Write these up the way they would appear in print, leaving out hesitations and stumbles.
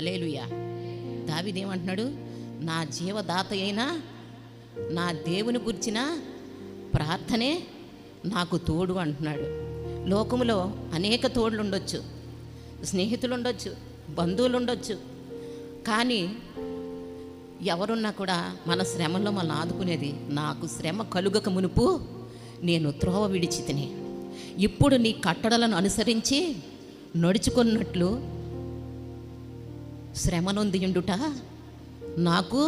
హల్లెలూయా. దావీదేమంటున్నాడు? నా జీవదాత అయినా నా దేవుని గురించిన ప్రార్థనే నాకు తోడు అంటున్నాడు. లోకములో అనేక తోడులు ఉండొచ్చు, స్నేహితులు ఉండొచ్చు, బంధువులు ఉండొచ్చు, కానీ ఎవరున్నా కూడా మన శ్రమలో మనల్ని ఆదుకునేది, నాకు శ్రమ కలుగక మునుపు నేను త్రోవ విడిచితిని, ఇప్పుడు నీ కట్టడలను అనుసరించి నడుచుకున్నట్లు శ్రమ నొందియుండుట నాకు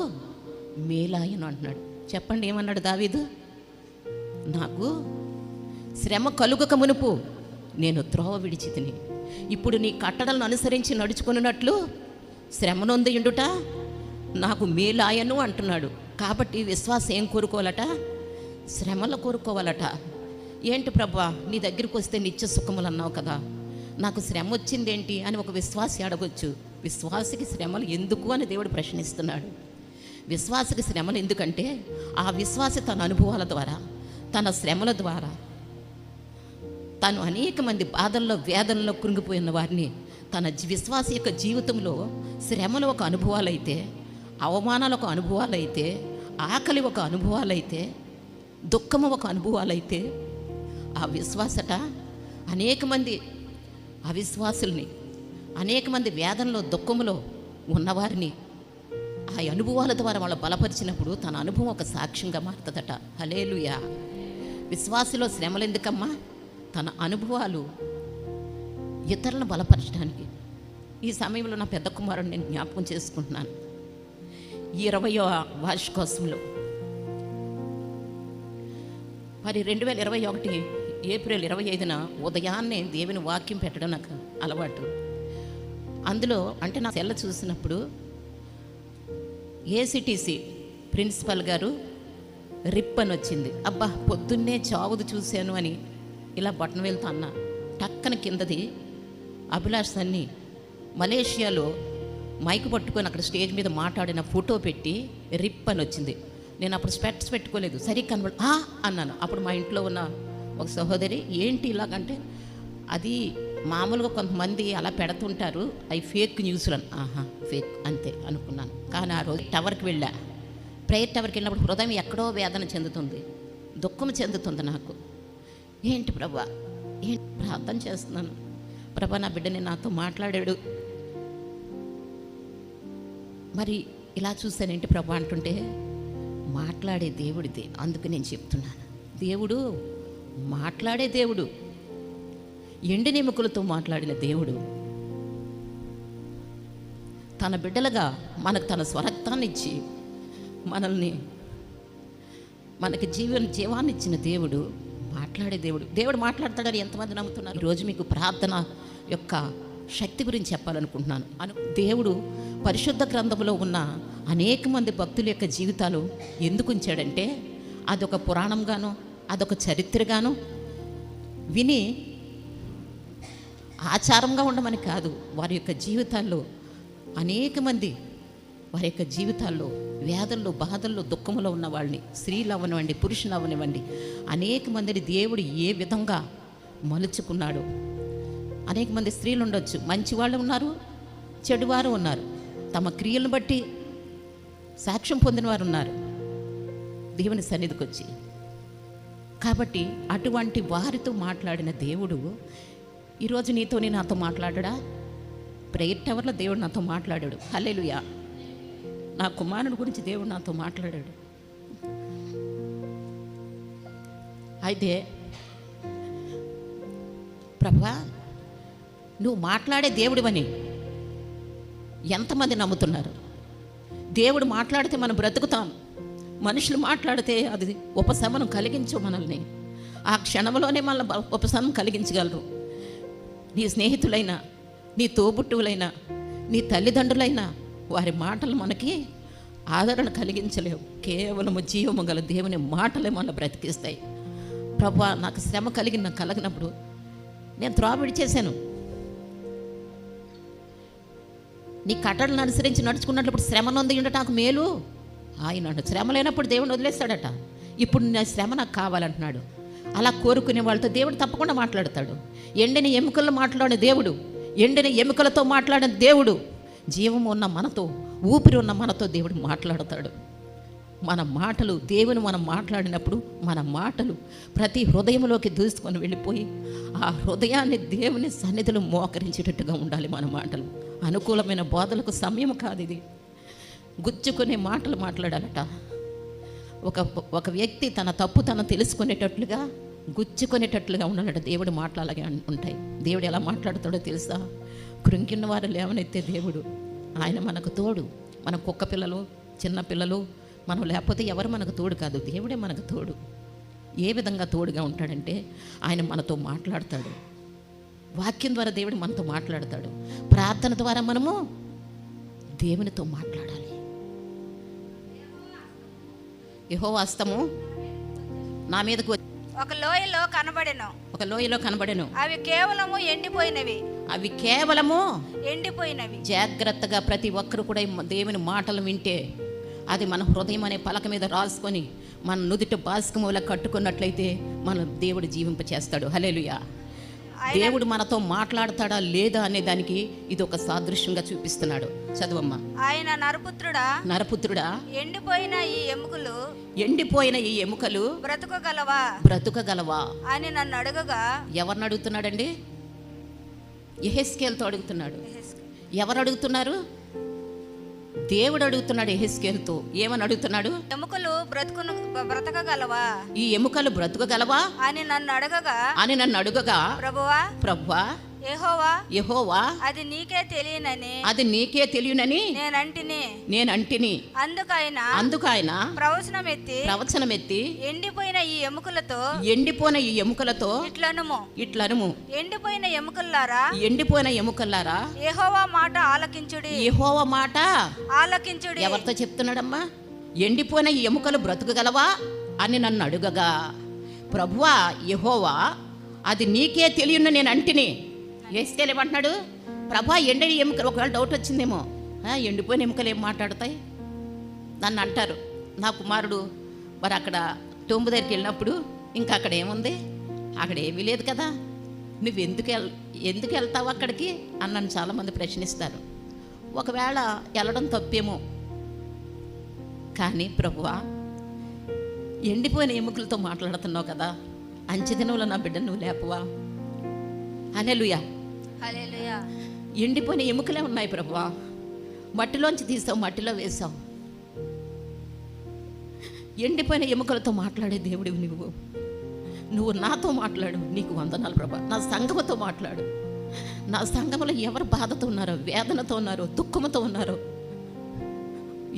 మేలాయను అంటున్నాడు. చెప్పండి, ఏమన్నాడు దావీదు? నాకు శ్రమ కలుగక మునుపు నేను త్రోవ విడిచితిని, ఇప్పుడు నీ కట్టడలను అనుసరించి నడుచుకున్నట్లు శ్రమ నొందియుండుట నాకు మేలాయను అంటున్నాడు. కాబట్టి విశ్వాసం ఏం కోరుకోవాలట? శ్రమలు కోరుకోవాలట. ఏంటి ప్రభా, నీ దగ్గరికి వస్తే నిత్య సుఖములు అన్నావు కదా, నాకు శ్రమ వచ్చిందేంటి అని ఒక విశ్వాసి అడగొచ్చు. విశ్వాసికి శ్రమలు ఎందుకు అని దేవుడు ప్రశ్నిస్తున్నాడు. విశ్వాసికి శ్రమలు ఎందుకంటే ఆ విశ్వాసి తన అనుభవాల ద్వారా, తన శ్రమల ద్వారా, తను అనేక మంది బాధల్లో వేదనలో కృంగిపోయిన వారిని తన విశ్వాసి యొక్క జీవితంలో శ్రమలు ఒక అనుభవాలైతే, అవమానాలు ఒక అనుభవాలైతే, ఆకలి ఒక అనుభవాలైతే, దుఃఖము ఒక అనుభవాలైతే, ఆ విశ్వాసట అనేక మంది అవిశ్వాసుల్ని, అనేక మంది వేదనలో దుఃఖములో ఉన్నవారిని ఆ అనుభవాల ద్వారా వాళ్ళు బలపరిచినప్పుడు తన అనుభవం ఒక సాక్ష్యంగా మారుతుందట. హల్లెలూయా. విశ్వాసిలో శ్రమలు ఎందుకమ్మా? తన అనుభవాలు ఇతరులను బలపరచడానికి. ఈ సమయంలో నా పెద్ద కుమారుడు నేను జ్ఞాపకం చేసుకుంటున్నాను. 20వ వార్షికోత్సవంలో మరి 2021 ఏప్రిల్ 25న ఉదయాన్నే దేవుని వాక్యం పెట్టడం నాకు అలవాటు. అందులో అంటే నా సెల్ల చూసినప్పుడు ఏసీటీసీ ప్రిన్సిపల్ గారు రిప్ అని వచ్చింది. అబ్బా, పొద్దున్నే చావుదు చూశాను అని ఇలా బటన్ వెళ్తా అన్నా, టక్కన కిందది అభిలాష్ సన్ని మలేషియాలో మైక్ పట్టుకొని అక్కడ స్టేజ్ మీద మాట్లాడిన ఫోటో పెట్టి రిప్ అని వచ్చింది. నేను అప్పుడు స్పెట్స్ పెట్టుకోలేదు, సరిగ్గా కనబడి అన్నాను. అప్పుడు మా ఇంట్లో ఉన్న ఒక సహోదరి, ఏంటి ఇలాగంటే, అది మామూలుగా కొంతమంది అలా పెడుతుంటారు, అవి ఫేక్ న్యూస్లు అని. ఫేక్ అంతే అనుకున్నాను. కానీ ఆ రోజు టవర్కి వెళ్ళా. ప్రేయర్ టవర్కి వెళ్ళినప్పుడు హృదయం ఎక్కడో వేదన చెందుతుంది, దుఃఖం చెందుతుంది నాకు. ఏంటి ప్రభా, ఏంటి ప్రార్థన చేస్తున్నాను, ప్రభా నా బిడ్డని నాతో మాట్లాడాడు, మరి ఇలా చూశానేంటి ప్రభా అంటుంటే, మాట్లాడే దేవుడిదే. అందుకు నేను చెప్తున్నాను, దేవుడు మాట్లాడే దేవుడు, ఎండిన ఎముకలతో మాట్లాడిన దేవుడు తన బిడ్డలుగా మనకు తన స్వరక్తాన్ని ఇచ్చి మనల్ని మనకి జీవాన్ని ఇచ్చిన దేవుడు మాట్లాడే దేవుడు. దేవుడు మాట్లాడతాడని ఎంతమంది నమ్ముతున్నారు? ఈరోజు మీకు ప్రార్థన యొక్క శక్తి గురించి చెప్పాలనుకుంటున్నాను. దేవుడు పరిశుద్ధ గ్రంథంలో ఉన్న అనేక మంది భక్తుల యొక్క జీవితాలు ఎందుకు ఉంచాడంటే, అదొక పురాణంగాను, అదొక చరిత్రగాను విని ఆచారంగా ఉండమని కాదు, వారి యొక్క జీవితాల్లో అనేక మంది వారి యొక్క జీవితాల్లో వేదల్లో, బాధల్లో, దుఃఖంలో ఉన్న వాళ్ళని, స్త్రీలు అవనివ్వండి, పురుషులు అవనివ్వండి, అనేక మందిని దేవుడు ఏ విధంగా మలుచుకున్నాడు. అనేక మంది స్త్రీలు ఉండొచ్చు, మంచివాళ్ళు ఉన్నారు, చెడువారు ఉన్నారు, తమ క్రియలను బట్టి సాక్ష్యం పొందిన వారు ఉన్నారు దేవుని సన్నిధికి వచ్చి. కాబట్టి అటువంటి వారితో మాట్లాడిన దేవుడు ఈరోజు నీతోని నాతో మాట్లాడా? ప్రేయర్ టవర్లో దేవుడు నాతో మాట్లాడాడు. హల్లెలూయా. నా కుమారుని గురించి దేవుడు నాతో మాట్లాడాడు. అయితే ప్రభువా, నువ్వు మాట్లాడే దేవుడివని ఎంతమంది నమ్ముతున్నారు? దేవుడు మాట్లాడితే మనం బ్రతుకుతాం, మనుషులు మాట్లాడితే అది ఉపశమనం కలిగించు మనల్ని. ఆ క్షణంలోనే మన ఉపశమనం కలిగించగలరు. నీ స్నేహితులైనా, నీ తోబుట్టువులైనా, నీ తల్లిదండ్రులైనా వారి మాటలు మనకి ఆదరణ కలిగించలేవు. కేవలము జీవము గల దేవుని మాటలే మన బ్రతికిస్తాయి. ప్రభువా, నాకు శ్రమ కలిగినప్పుడు నేను త్రోవ విడిచేశాను, నీ కట్టడలను అనుసరించి నడుచుకున్నప్పుడు శ్రమ నొంది ఉండట నాకు మేలు. ఆయన శ్రమ లేనప్పుడు దేవుని వదిలేస్తాడట. ఇప్పుడు నా శ్రమ నాకు కావాలంటున్నాడు. అలా కోరుకునే వాళ్ళతో దేవుడు తప్పకుండా మాట్లాడతాడు. ఎండిన ఎముకల్లో మాట్లాడిన దేవుడు, ఎండిన ఎముకలతో మాట్లాడిన దేవుడు జీవము ఉన్న మనతో, ఊపిరి ఉన్న మనతో దేవుడు మాట్లాడతాడు. మన మాటలు, దేవుని మనం మాట్లాడినప్పుడు మన మాటలు ప్రతి హృదయంలోకి దూసుకొని వెళ్ళిపోయి ఆ హృదయాన్ని దేవుని సన్నిధిలో మోకరించేటట్టుగా ఉండాలి మన మాటలు. అనుకూలమైన బోధలకు సమయం కాదు ఇది. గుచ్చుకునే మాటలు మాట్లాడాలట. ఒక వ్యక్తి తన తప్పు తను తెలుసుకునేటట్లుగా, గుచ్చుకునేటట్లుగా ఉండాలట. దేవుడు మాటలు అలాగే ఉంటాయి. దేవుడు ఎలా మాట్లాడతాడో తెలుసా? కృంగిన వారు లేవనెత్తే దేవుడు. ఆయన మనకు తోడు. మన కుక్క పిల్లలు, చిన్న పిల్లలు మనం లేకపోతే ఎవరు మనకు తోడు కాదు, దేవుడే మనకు తోడు. ఏ విధంగా తోడుగా ఉంటాడంటే ఆయన మనతో మాట్లాడతాడు. వాక్యం ద్వారా దేవుడు మనతో మాట్లాడతాడు. ప్రార్థన ద్వారా మనము దేవునితో మాట్లాడాలి. యెహోవా హస్తము నా మీదకు ఒక లోయలో కనబడెను. అవి కేవలము ఎండిపోయినవి. జాగ్రత్తగా ప్రతి ఒక్కరు కూడా దేవుని మాటలు వింటే అది మన హృదయం అనే పలక మీద రాసుకొని మన నుదుట బాస్కములా కట్టుకున్నట్లయితే మన దేవుడు జీవింపచేస్తాడు. హల్లెలూయా. దేవుడు మనతో మాట్లాడతాడా లేదా అనే దానికి ఇది ఒక సాదృశ్యంగా చూపిస్తున్నాడు. చదువమ్మా. ఆయన నరపుత్రుడా, ఎండిపోయిన ఈ ఎముకలు బ్రతుకగలవా అని నన్ను అడగగా. ఎవరిని అడుగుతున్నాడండి? యెహెజ్కేలుతో అడుగుతున్నాడు. ఎవరు అడుగుతున్నారు? దేవుడు అడుగుతున్నాడు యెహెజ్కేలుతో. ఏమని అడుగుతున్నాడు? ఎముకలు బ్రతకగలవా, ఈ ఎముకలు బ్రతకగలవా అని నన్ను అడగగా ప్రభువా యెహోవా అది నీకే తెలియనని నేనంటిని. అందుకైన ప్రవచనమెత్తి ఎండిపోయిన ఈ ఎముకలతో ఇట్లనుము ఎండిపోయిన ఎముకల్లారా యెహోవా మాట ఆలకించుడి. ఎవరితో చెప్తున్నాడమ్మా? ఎండిపోయిన ఈ ఎముకలు బ్రతుకగలవా అని నన్ను అడుగగా, ప్రభువా యెహోవా అది నీకే తెలియను నేను అంటిని. యెహెజ్కేలు ఏమంటున్నాడు? ప్రభా ఎండని ఎముకలు, ఒకవేళ డౌట్ వచ్చిందేమో, ఎండిపోయిన ఎముకలు ఏం మాట్లాడతాయి నన్ను అంటారు. నా కుమారుడు మరి అక్కడ టొంబు దగ్గరికి వెళ్ళినప్పుడు ఇంకా అక్కడ ఏముంది? అక్కడ ఏమీ లేదు కదా, నువ్వు ఎందుకు వెళ్తావు అక్కడికి అని నన్ను చాలామంది ప్రశ్నిస్తారు. ఒకవేళ వెళ్ళడం తప్పేమో, కానీ ప్రభువా ఎండిపోయిన ఎముకలతో మాట్లాడుతున్నావు కదా, అంచెదినంలో నా బిడ్డను నువ్వు లేపవా? హల్లెలూయా. ఎండిపోయిన ఎముకలే ఉన్నాయి ప్రభువా, మట్టిలోంచి తీసావు, మట్టిలో వేసావు. ఎండిపోయిన ఎముకలతో మాట్లాడే దేవుడివి నువ్వు నాతో మాట్లాడు. నీకు వందనాలు ప్రభా. నా సంఘముతో మాట్లాడు. నా సంఘములో ఎవరు బాధతో ఉన్నారో, వేదనతో ఉన్నారో, దుఃఖంతో ఉన్నారో,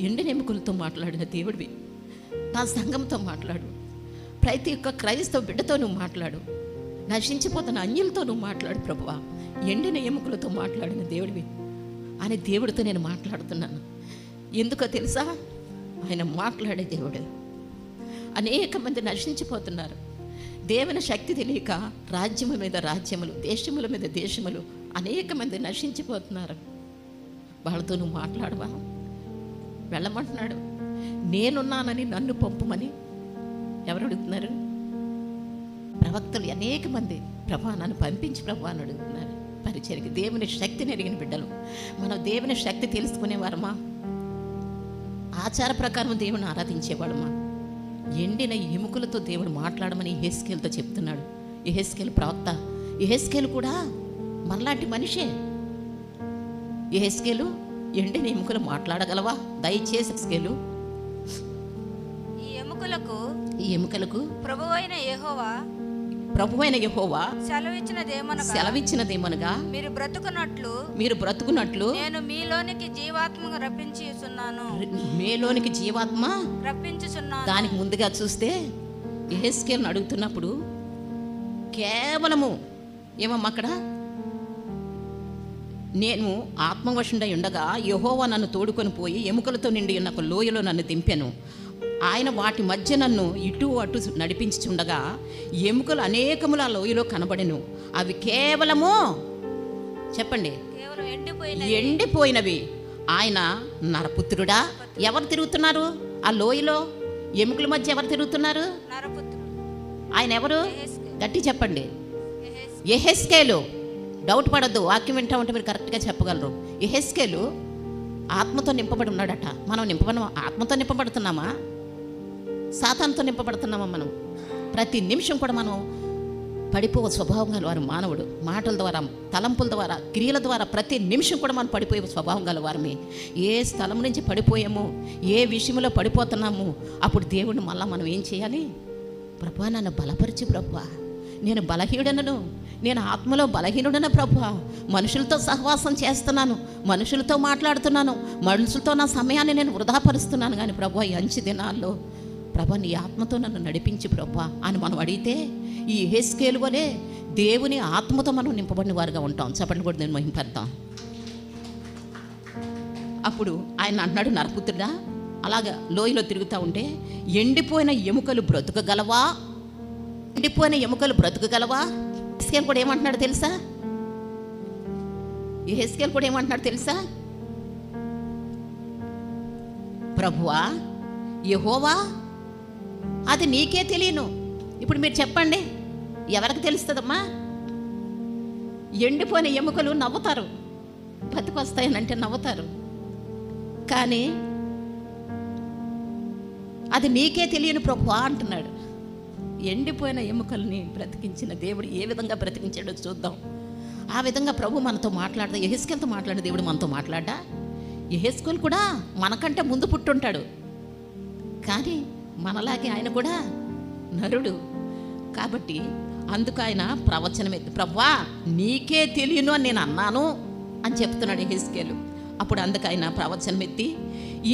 ఎండిన ఎముకలతో మాట్లాడిన దేవుడివి నా సంఘంతో మాట్లాడు. ప్రతి ఒక్క క్రైస్తవ బిడ్డతో నువ్వు మాట్లాడు. నశించిపోతున్న అన్యులతో నువ్వు మాట్లాడు ప్రభువా. ఎండిన ఎముకలతో మాట్లాడిన దేవుడివి అని దేవుడితో నేను మాట్లాడుతున్నాను. ఎందుకో తెలుసా? ఆయన మాట్లాడే దేవుడు. అనేక మంది నశించిపోతున్నారు. దేవుని శక్తి తెలియక రాజ్యము మీద రాజ్యములు, దేశముల మీద దేశములు అనేక మంది నశించిపోతున్నారు. వాళ్ళతో నువ్వు మాట్లాడవా? వెళ్ళమంటున్నాడు. నేనున్నానని నన్ను పంపుమని ఎవరు అడుగుతున్నారు? ప్రవక్తలు అనేక మంది ప్రభా నన్ను పంపించి ప్రభా అని అడుగుతున్నారు. పరిచర్యకి దేవుని శక్తిని ఎరిగిన బిడ్డలు మనం దేవుని శక్తి తెలుసుకునేవారమా? ఆచార ప్రకారం దేవుని ఆరాధించేవాడమా? ఎండిన ఎముకలతో దేవుడు మాట్లాడమని యెహెజ్కేలుతో చెప్తున్నాడు. యెహెజ్కేలు ప్రవక్త. యెహెజ్కేలు కూడా మనలాంటి మనిషే. యెహెజ్కేలు ఎండిన ఎముకలు మాట్లాడగలవా? దయచేసి యెహెజ్కేలు ఈ ఎముకలకు ప్రభువైన యెహోవా సెలవిచ్చినదేమనగా మీరు బ్రతుకున్నట్లు నేను మీలోనికి జీవాత్మ రప్పించుచున్నాను. దానికి ముందుగా చూస్తే యెహెజ్కేలును అడుగుతున్నప్పుడు కేవలము ఏమమ్మా అక్కడ, నేను ఆత్మవశుడై ఉండగా యెహోవా నన్ను తోడుకొని పోయి ఎముకలతో నిండి ఉన్న ఒక లోయలో నన్ను దింపాను. ఆయన వాటి మధ్య నన్ను ఇటు అటు నడిపించుచుండగా ఎముకలు అనేకములు ఆ లోయలో కనబడెను. అవి కేవలము చెప్పండి ఎండిపోయినవి. ఆయన నరపుత్రుడా. ఎవరు తిరుగుతున్నారు ఆ లోయలో? ఎముకల మధ్య ఎవరు తిరుగుతున్నారు? ఆయన ఎవరు? గట్టి చెప్పండి. యెహెజ్కేలు. డౌట్ పడద్దు, వాక్యం వింటా ఉంటే మీరు కరెక్ట్గా చెప్పగలరు. యెహెజ్కేలు ఆత్మతో నింపబడి ఉన్నాడట. మనం ఆత్మతో నింపబడుతున్నామా, సాతానుతో నింపబడుతున్నామా? మనం ప్రతి నిమిషం కూడా మనం పడిపోయే స్వభావం గల వారు మానవుడు. మాటల ద్వారా, తలంపుల ద్వారా, క్రియల ద్వారా ప్రతి నిమిషం కూడా మనం పడిపోయే స్వభావం గల వారమే. ఏ స్థలం నుంచి పడిపోయామో, ఏ విషయంలో పడిపోతున్నాము, అప్పుడు దేవుడిని మళ్ళీ మనం ఏం చేయాలి? ప్రభువా నన్ను బలపరిచి ప్రభువా, నేను బలహీనుడను, నేను ఆత్మలో బలహీనుడను ప్రభువా, మనుషులతో సహవాసం చేస్తున్నాను, మనుషులతో మాట్లాడుతున్నాను, మనుషులతో నా సమయాన్ని నేను వృధాపరుస్తున్నాను, కానీ ప్రభువా ఈ అంచు దినాల్లో ప్రభా నీ ఆత్మతో నన్ను నడిపించి ప్రభువా అని మనం అడిగితే ఈ యెహెజ్కేలు వలె దేవుని ఆత్మతో మనం నింపబడిన వారుగా ఉంటాం. చెప్పండి కూడా నేను మహింపడతాం. అప్పుడు ఆయన అంటున్నాడు, నరపుత్రుడా, అలాగా లోయలో తిరుగుతూ ఉంటే ఎండిపోయిన ఎముకలు బ్రతుకగలవా? ఎండిపోయిన ఎముకలు బ్రతుకగలవా? యెహెజ్కేలు కూడా ఏమంటున్నాడు తెలుసా? యెహెజ్కేలు కూడా ఏమంటున్నాడు తెలుసా? ప్రభువా యెహోవా అది నీకే తెలియను. ఇప్పుడు మీరు చెప్పండి, ఎవరికి తెలుస్తుందమ్మా? ఎండిపోయిన ఎముకలు నవ్వుతారు, బతికొస్తాయనంటే నవ్వుతారు, కానీ అది నీకే తెలియను ప్రభువా అంటున్నాడు. ఎండిపోయిన ఎముకల్ని బ్రతికించిన దేవుడు ఏ విధంగా బ్రతికించాడో చూద్దాం. ఆ విధంగా ప్రభు మనతో మాట్లాడదా? యెహెజ్కేలుతో మాట్లాడే దేవుడు మనతో మాట్లాడా? యెహెజ్కేలు కూడా మనకంటే ముందు పుట్టుంటాడు, కానీ మనలాగే ఆయన కూడా నరుడు కాబట్టి అందుకు ఆయన ప్రవచనం ఎత్తి, ప్రభువా నీకే తెలియను అని నేను అన్నాను అని చెప్తున్నాడు యెహెజ్కేలు. అప్పుడు అందుకు ఆయన ప్రవచనం ఎత్తి,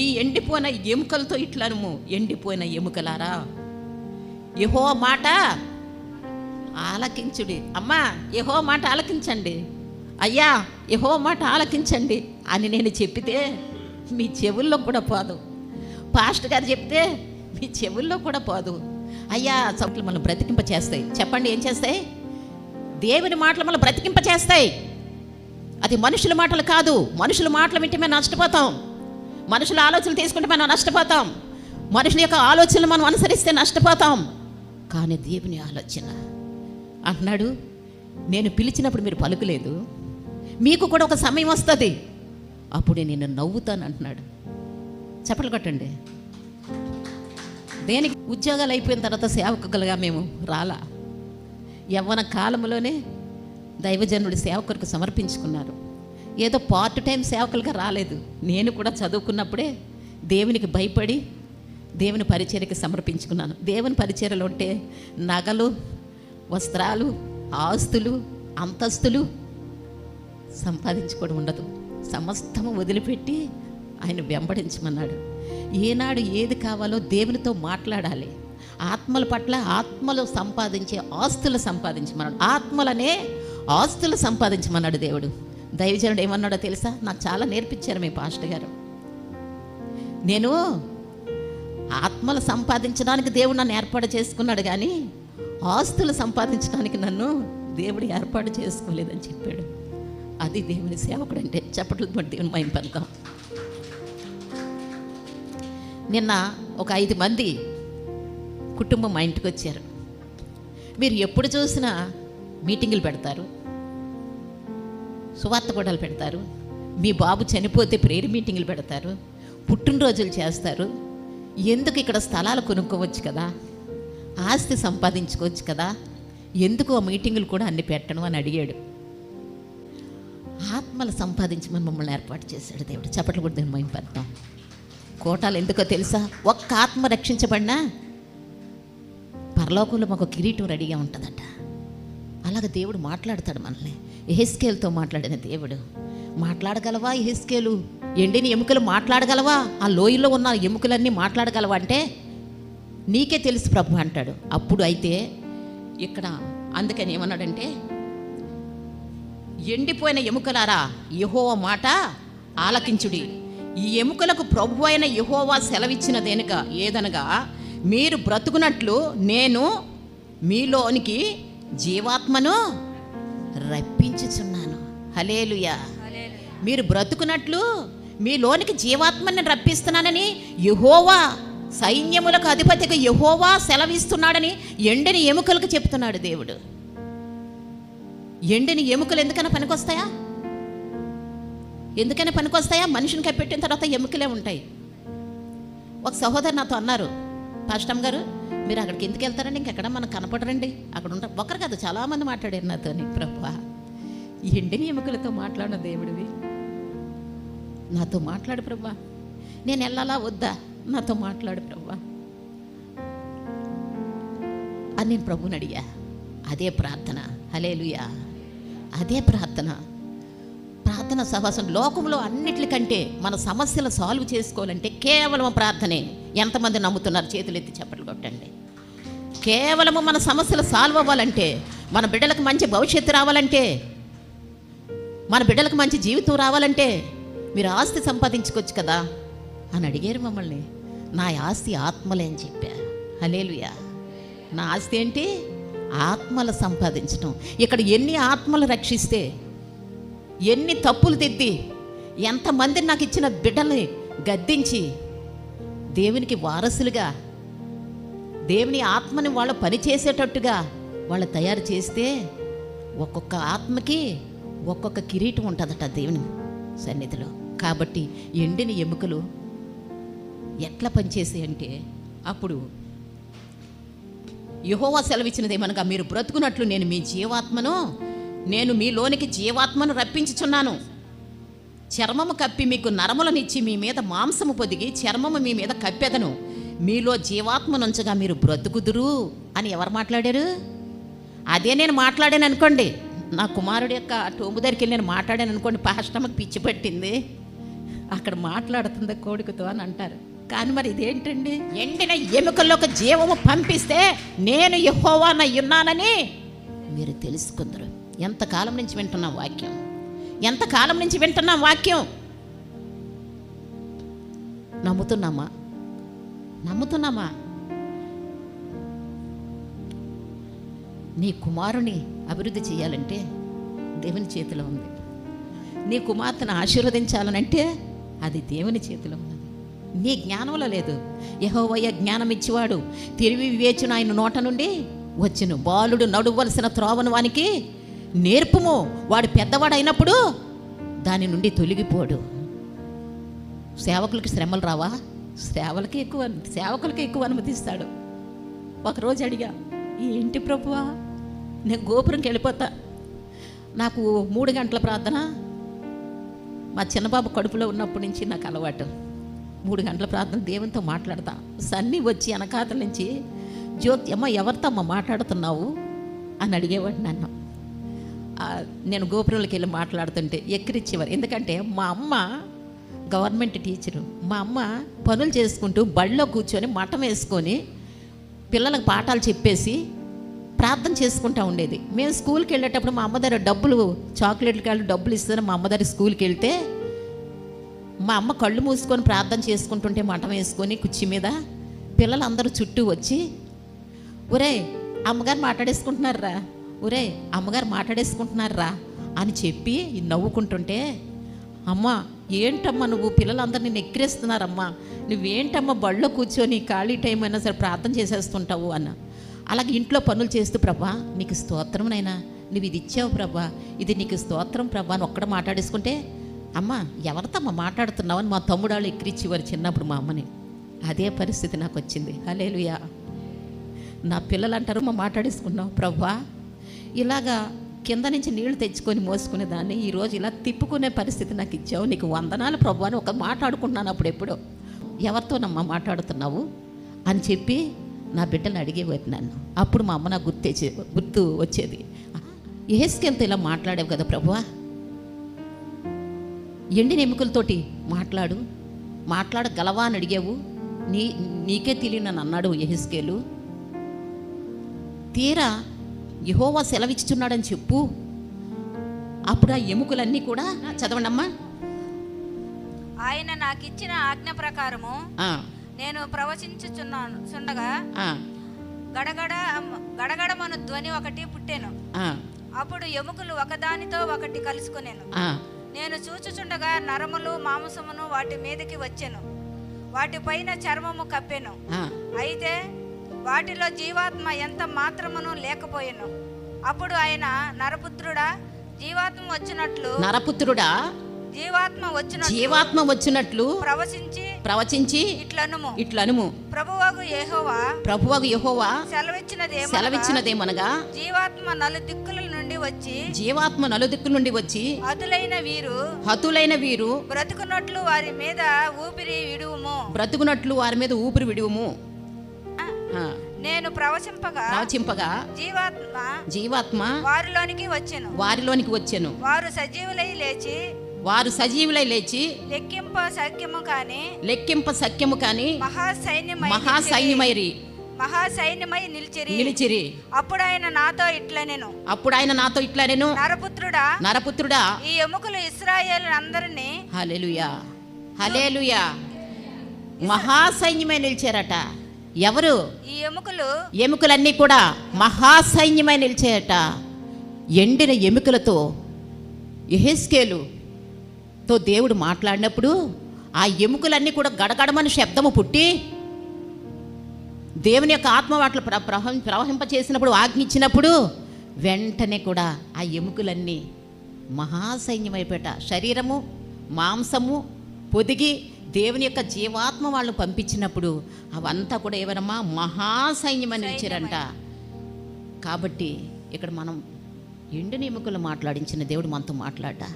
ఈ ఎండిపోయిన ఎముకలతో ఇట్లనుము, ఎండిపోయిన ఎముకలారా యెహోవా మాట ఆలకించుడి. అమ్మా యెహోవా మాట ఆలకించండి, అయ్యా యెహోవా మాట ఆలకించండి అని నేను చెప్పితే మీ చెవుల్లో కూడా పోదు. పాస్టర్ గారు చెప్తే మీ చెవుల్లో కూడా పోదు. అయ్యా సౌట్లు మనం బ్రతికింప చేస్తాయి. చెప్పండి ఏం చేస్తాయి? దేవుని మాటలు మనం బ్రతికింప చేస్తాయి. అది మనుషుల మాటలు కాదు. మనుషుల మాటలు వింటే మేము నష్టపోతాం, మనుషుల ఆలోచనలు తీసుకుంటే మనం నష్టపోతాం, మనుషుల యొక్క ఆలోచనలు మనం అనుసరిస్తే నష్టపోతాం. కానీ దేవుని ఆలోచన అంటున్నాడు, నేను పిలిచినప్పుడు మీరు పలుకులేదు, మీకు కూడా ఒక సమయం వస్తుంది, అప్పుడే నేను నవ్వుతాను అంటున్నాడు. చెప్పలు కొట్టండి. దేనికి? ఉద్యోగాలు అయిపోయిన తర్వాత సేవకులుగా మేము రాలా. యవ్వన కాలంలోనే దైవజనుడి సేవకులకు సమర్పించుకున్నారు. ఏదో పార్ట్ టైం సేవకులుగా రాలేదు. నేను కూడా చదువుకున్నప్పుడే దేవునికి భయపడి దేవుని పరిచర్యకి సమర్పించుకున్నాను. దేవుని పరిచర్యలో ఉంటే నగలు, వస్త్రాలు, ఆస్తులు, అంతస్తులు సంపాదించుకోవడం ఉండదు. సమస్తము వదిలిపెట్టి ఆయన వెంబడించమన్నాడు. ఏనాడు ఏది కావాలో దేవునితో మాట్లాడాలి. ఆత్మల పట్ల ఆత్మలు సంపాదించే ఆస్తులు సంపాదించమన్నాడు. ఆత్మలనే ఆస్తులు సంపాదించమన్నాడు దేవుడు. దైవజనుడు ఏమన్నాడో తెలుసా? నాకు చాలా నేర్పించారు మీ పాస్టర్ గారు. నేను ఆత్మలు సంపాదించడానికి దేవుడు నన్ను ఏర్పాటు చేసుకున్నాడు, కానీ ఆస్తులు సంపాదించడానికి నన్ను దేవుడు ఏర్పాటు చేసుకోలేదని చెప్పాడు. అది దేవుని సేవకుడు అంటే. చెప్పట్లు బట్టి దేవుని మహింపడతాం. నిన్న ఒక 5 మంది కుటుంబం మా ఇంటికి వచ్చారు. మీరు ఎప్పుడు చూసినా మీటింగులు పెడతారు, సువార్త గొడవలు పెడతారు, మీ బాబు చనిపోతే ప్రేయర్ మీటింగులు పెడతారు, పుట్టినరోజులు చేస్తారు. ఎందుకు ఇక్కడ స్థలాలు కొనుక్కోవచ్చు కదా, ఆస్తి సంపాదించుకోవచ్చు కదా, ఎందుకు ఆ మీటింగులు కూడా అన్ని పెట్టను అని అడిగాడు. ఆత్మలు సంపాదించమని మమ్మల్ని ఏర్పాటు చేశాడు దేవుడు. చప్పట్లు కూడా దీన్ని మేము పెడతాం. కోటాలు ఎందుకో తెలుసా? ఒక్క ఆత్మ రక్షించబడినా పరలోకంలో మాకు కిరీటం రెడీగా ఉంటుందట. అలాగ దేవుడు మాట్లాడతాడు మనల్ని. యెహెజ్కేలుతో మాట్లాడిన దేవుడు. మాట్లాడగలవా యెహెజ్కేలు? ఎండిన ఎముకలు మాట్లాడగలవా? ఆ లోయలో ఉన్న ఎముకలన్నీ మాట్లాడగలవా అంటే నీకే తెలుసు ప్రభు అంటాడు. అప్పుడు అయితే ఇక్కడ అందుకని ఏమన్నాడంటే, ఎండిపోయిన ఎముకలారా యెహోవా మాట ఆలకించుడి. ఈ ఎముకలకు ప్రభు అయిన యెహోవా సెలవిచ్చినదేనక ఏదనగా, మీరు బ్రతుకున్నట్లు నేను మీలోనికి జీవాత్మను రప్పించుచున్నాను. హల్లెలూయా. మీరు బ్రతుకున్నట్లు మీలోనికి జీవాత్మని రప్పిస్తున్నానని యెహోవా, సైన్యములకు అధిపతిగా యెహోవా సెలవిస్తున్నాడని ఎండిన ఎముకలకు చెప్తున్నాడు దేవుడు. ఎండిన ఎముకలు ఎందుకన్నా పనికొస్తాయా? ఎందుకని పనికొస్తాయా? మనిషిని కప్పెట్టిన తర్వాత ఎముకలే ఉంటాయి. ఒక సహోదరు నాతో అన్నారు, పాస్టమ్ గారు మీరు అక్కడికి ఎందుకు వెళ్తారండి, ఇంకెక్కడ మనకు కనపడరండి, అక్కడ ఉంటారు. ఒకరు కాదు చాలామంది మాట్లాడారు నాతోని. ప్రభువా, ఎండిన ఎముకలతో మాట్లాడిన దేవుడివి, నాతో మాట్లాడు ప్రభువా, నేను వెళ్ళాలా వద్దా, నాతో మాట్లాడు ప్రభువా అని నేను ప్రభువుని అడిగా. అదే ప్రార్థన. హల్లెలూయా. అదే ప్రార్థన. ప్రార్థన సహవాసం. లోకంలో అన్నిటికంటే మన సమస్యలు సాల్వ్ చేసుకోవాలంటే కేవలం ప్రార్థనే. ఎంతమంది నమ్ముతున్నారు? చేతులు ఎత్తి చప్పట్లు కొట్టండి. కేవలము మన సమస్యలు సాల్వ్ అవ్వాలంటే, మన బిడ్డలకు మంచి భవిష్యత్తు రావాలంటే, మన బిడ్డలకు మంచి జీవితం రావాలంటే మీరు ఆస్తి సంపాదించుకోవచ్చు కదా అని అడిగారు మమ్మల్ని. నా ఆస్తి ఆత్మలే అని చెప్పా. హల్లెలూయా. నా ఆస్తి ఏంటి? ఆత్మలు సంపాదించడం. ఇక్కడ ఎన్ని ఆత్మలు రక్షిస్తే, ఎన్ని తప్పులు తిద్ది, ఎంతమంది నాకు ఇచ్చిన బిడ్డల్ని గద్దించి దేవునికి వారసులుగా, దేవుని ఆత్మని వాళ్ళు పనిచేసేటట్టుగా వాళ్ళు తయారు చేస్తే ఒక్కొక్క ఆత్మకి ఒక్కొక్క కిరీటం ఉంటుందట దేవుని సన్నిధిలో. కాబట్టి ఎండిన ఎముకలు ఎట్లా పనిచేసాయి అంటే, అప్పుడు యెహోవా సెలవిచ్చినదేమనగా, మీరు బ్రతుకున్నట్లు నేను మీలోనికి జీవాత్మను రప్పించుచున్నాను. చర్మము కప్పి మీకు నరములనిచ్చి మీ మీద మాంసము పొదిగి చర్మము మీ మీద కప్పెదను. మీలో జీవాత్మనుంచగా మీరు బ్రతుకుదురు అని ఎవరు మాట్లాడారు? అదే నేను మాట్లాడాను అనుకోండి. నా కుమారుడు యొక్క టోంబు దగ్గరికి వెళ్ళి నేను మాట్లాడాను అనుకోండి, పాస్టమ్కి పిచ్చి పట్టింది, అక్కడ మాట్లాడుతుంది కోడికతో అని అంటారు. కానీ మరి ఇదేంటండి? ఎండిన ఎముకల్లోకి జీవము పంపిస్తే నేను యెహోవానై ఉన్నానని మీరు తెలుసుకుందరు. ఎంతకాలం నుంచి వింటున్నాం వాక్యం? ఎంతకాలం నుంచి వింటున్నాం వాక్యం? నమ్ముతున్నామా? నీ కుమారుని అభివృద్ధి చేయాలంటే దేవుని చేతిలో ఉంది. నీ కుమార్తెను ఆశీర్వదించాలనంటే అది దేవుని చేతిలో ఉన్నది, నీ జ్ఞానంలో లేదు. యెహోవా జ్ఞానం ఇచ్చేవాడు, తెలివి వివేచన ఆయన నోట నుండి వచ్చును. బాలుడు నడువలసిన త్రోవను వానికి నేర్పుము, వాడు పెద్దవాడు అయినప్పుడు దాని నుండి తొలగిపోడు. సేవకులకి శ్రమలు రావా? సేవకులకి ఎక్కువ అనుమతిస్తాడు. ఒకరోజు అడిగా, ఏంటి ప్రభువా, నేను గోపురంకి వెళ్ళిపోతా, నాకు 3 గంటల ప్రార్థన మా చిన్నబాబు కడుపులో ఉన్నప్పటి నుంచి నాకు అలవాటు. 3 గంటల ప్రార్థన దేవునితో మాట్లాడతా. సన్నీ వచ్చి వెనకాతల నుంచి, జ్యోతి అమ్మ ఎవరితో అమ్మ మాట్లాడుతున్నావు అని అడిగేవాడు నన్ను. నేను గోపురంలోకి వెళ్ళి మాట్లాడుతుంటే ఎక్కిరిచ్చేవారు. ఎందుకంటే మా అమ్మ గవర్నమెంట్ టీచరు. మా అమ్మ పనులు చేసుకుంటూ బడిలో కూర్చొని మఠం వేసుకొని పిల్లలకు పాఠాలు చెప్పేసి ప్రార్థన చేసుకుంటూ ఉండేది. మేము స్కూల్కి వెళ్ళేటప్పుడు మా అమ్మ దగ్గర చాక్లెట్లకి డబ్బులు ఇస్తాను. మా అమ్మ దగ్గర స్కూల్కి వెళ్తే మా అమ్మ కళ్ళు మూసుకొని ప్రార్థన చేసుకుంటుంటే మఠం వేసుకొని కుర్చీ మీద పిల్లలందరూ చుట్టూ వచ్చి, ఒరే అమ్మగారు మాట్లాడేసుకుంటున్నారా అని చెప్పి నవ్వుకుంటుంటే, అమ్మ ఏంటమ్మా నువ్వు పిల్లలందరినీ ఎక్కిరేస్తున్నారమ్మా, నువ్వేంటమ్మా బడిలో కూర్చొని ఖాళీ టైం అయినా సరే ప్రార్థన చేసేస్తుంటావు అన్న. అలాగే ఇంట్లో పనులు చేస్తూ, ప్రభా నీకు స్తోత్రం నైనా, నువ్వు ఇది ఇచ్చావు ప్రభా, ఇది నీకు స్తోత్రం ప్రభా అని ఒక్కడ మాట్లాడేసుకుంటే, అమ్మ ఎవరితో అమ్మ మాట్లాడుతున్నావు అని మా తమ్ముడాళ్ళు ఎక్కిరిచ్చేవారు చిన్నప్పుడు మా అమ్మని. అదే పరిస్థితి నాకు వచ్చింది. హల్లెలూయా. నా పిల్లలు అంటారు, మా మాట్లాడేసుకున్నావు ప్రభా, ఇలాగా కింద నుంచి నీళ్లు తెచ్చుకొని మోసుకునే దాన్ని ఈరోజు ఇలా తిప్పుకునే పరిస్థితి నాకు ఇచ్చావు, నీకు వందనాలు ప్రభు అని ఒక మాట్లాడుకుంటున్నాను. అప్పుడెప్పుడో ఎవరితోనమ్మా మాట్లాడుతున్నావు అని చెప్పి నా బిడ్డలు అడిగేవారు నన్ను. అప్పుడు మా అమ్మ నాకు గుర్తు వచ్చేది, యెహెజ్కేలుతో ఇలా మాట్లాడావు కదా ప్రభువా, ఎండిన ఎముకలతోటి మాట్లాడగలవా అని అడిగావు, నీకే తెలియనని అన్నాడు యెహెజ్కేలు. తీరా యెహోవా సెలవిచ్చుచున్నాడని చెప్పు. అప్పుడు ఆ ఎముకలన్నీ కూడా చదవండి అమ్మా. ఆయన నాకిచ్చిన ఆజ్ఞ ప్రకారము నేను ప్రవచించుచుండగా గడగడమను ధ్వని ఒకటి పుట్టెను. అప్పుడు ఎముకలు ఒకదానితో ఒకటి కలుసుకునేను. నేను చూచుచుండగా నరములు మాంసమును వాటి మీదకి వచ్చెను, వాటి పైన చర్మము కప్పెను. అయితే వాటిలో జీవాత్మ ఎంత మాత్రమును లేకపోయెను. అప్పుడు ఆయన, నరపుత్రుడా, జీవాత్మ వచ్చినట్లు జీవాత్మ వచ్చినట్లు ప్రవచించి ఇట్లనుము. ప్రభువగు యెహోవా సెలవిచ్చినదేమనగా జీవాత్మ నలుదిక్కుల నుండి వచ్చి హతులైన వీరు బ్రతుకున్నట్లు వారి మీద ఊపిరి విడువుము. నేను ప్రవచింపగా జీవాత్మ వారిలోనికి వచ్చెను. వారు సజీవులై లేచి లెక్కింప సఖ్యము కాని మహాసైన్యమై నిలిచిరి. అప్పుడు ఆయన నాతో ఇట్లా నేను నరపుత్రుడా ఈ ఎముకలు ఇశ్రాయేలునందరినీ హల్లెలూయా మహాసైన్యమై నిలిచారట. ఎవరు? ఈ ఎముకలన్నీ కూడా మహాసైన్యమై నిలిచాయట. ఎండిన ఎముకలతో యెహెజ్కేలుతో దేవుడు మాట్లాడినప్పుడు ఆ ఎముకలన్నీ కూడా గడగడమని శబ్దము పుట్టి దేవుని యొక్క ఆత్మ వాటిలో ప్రవహింపచేసినప్పుడు ఆజ్ఞించినప్పుడు వెంటనే కూడా ఆ ఎముకలన్నీ మహాసైన్యమైపోయాట. శరీరము మాంసము పొదిగి దేవుని యొక్క జీవాత్మ వాళ్ళు పంపించినప్పుడు అవంతా కూడా ఏమనమ్మా మహాసైన్యమని ఇచ్చారంట. కాబట్టి ఇక్కడ మనం ఎండిన ఎముకలు మాట్లాడించిన దేవుడు మనతో మాట్లాడ్డా.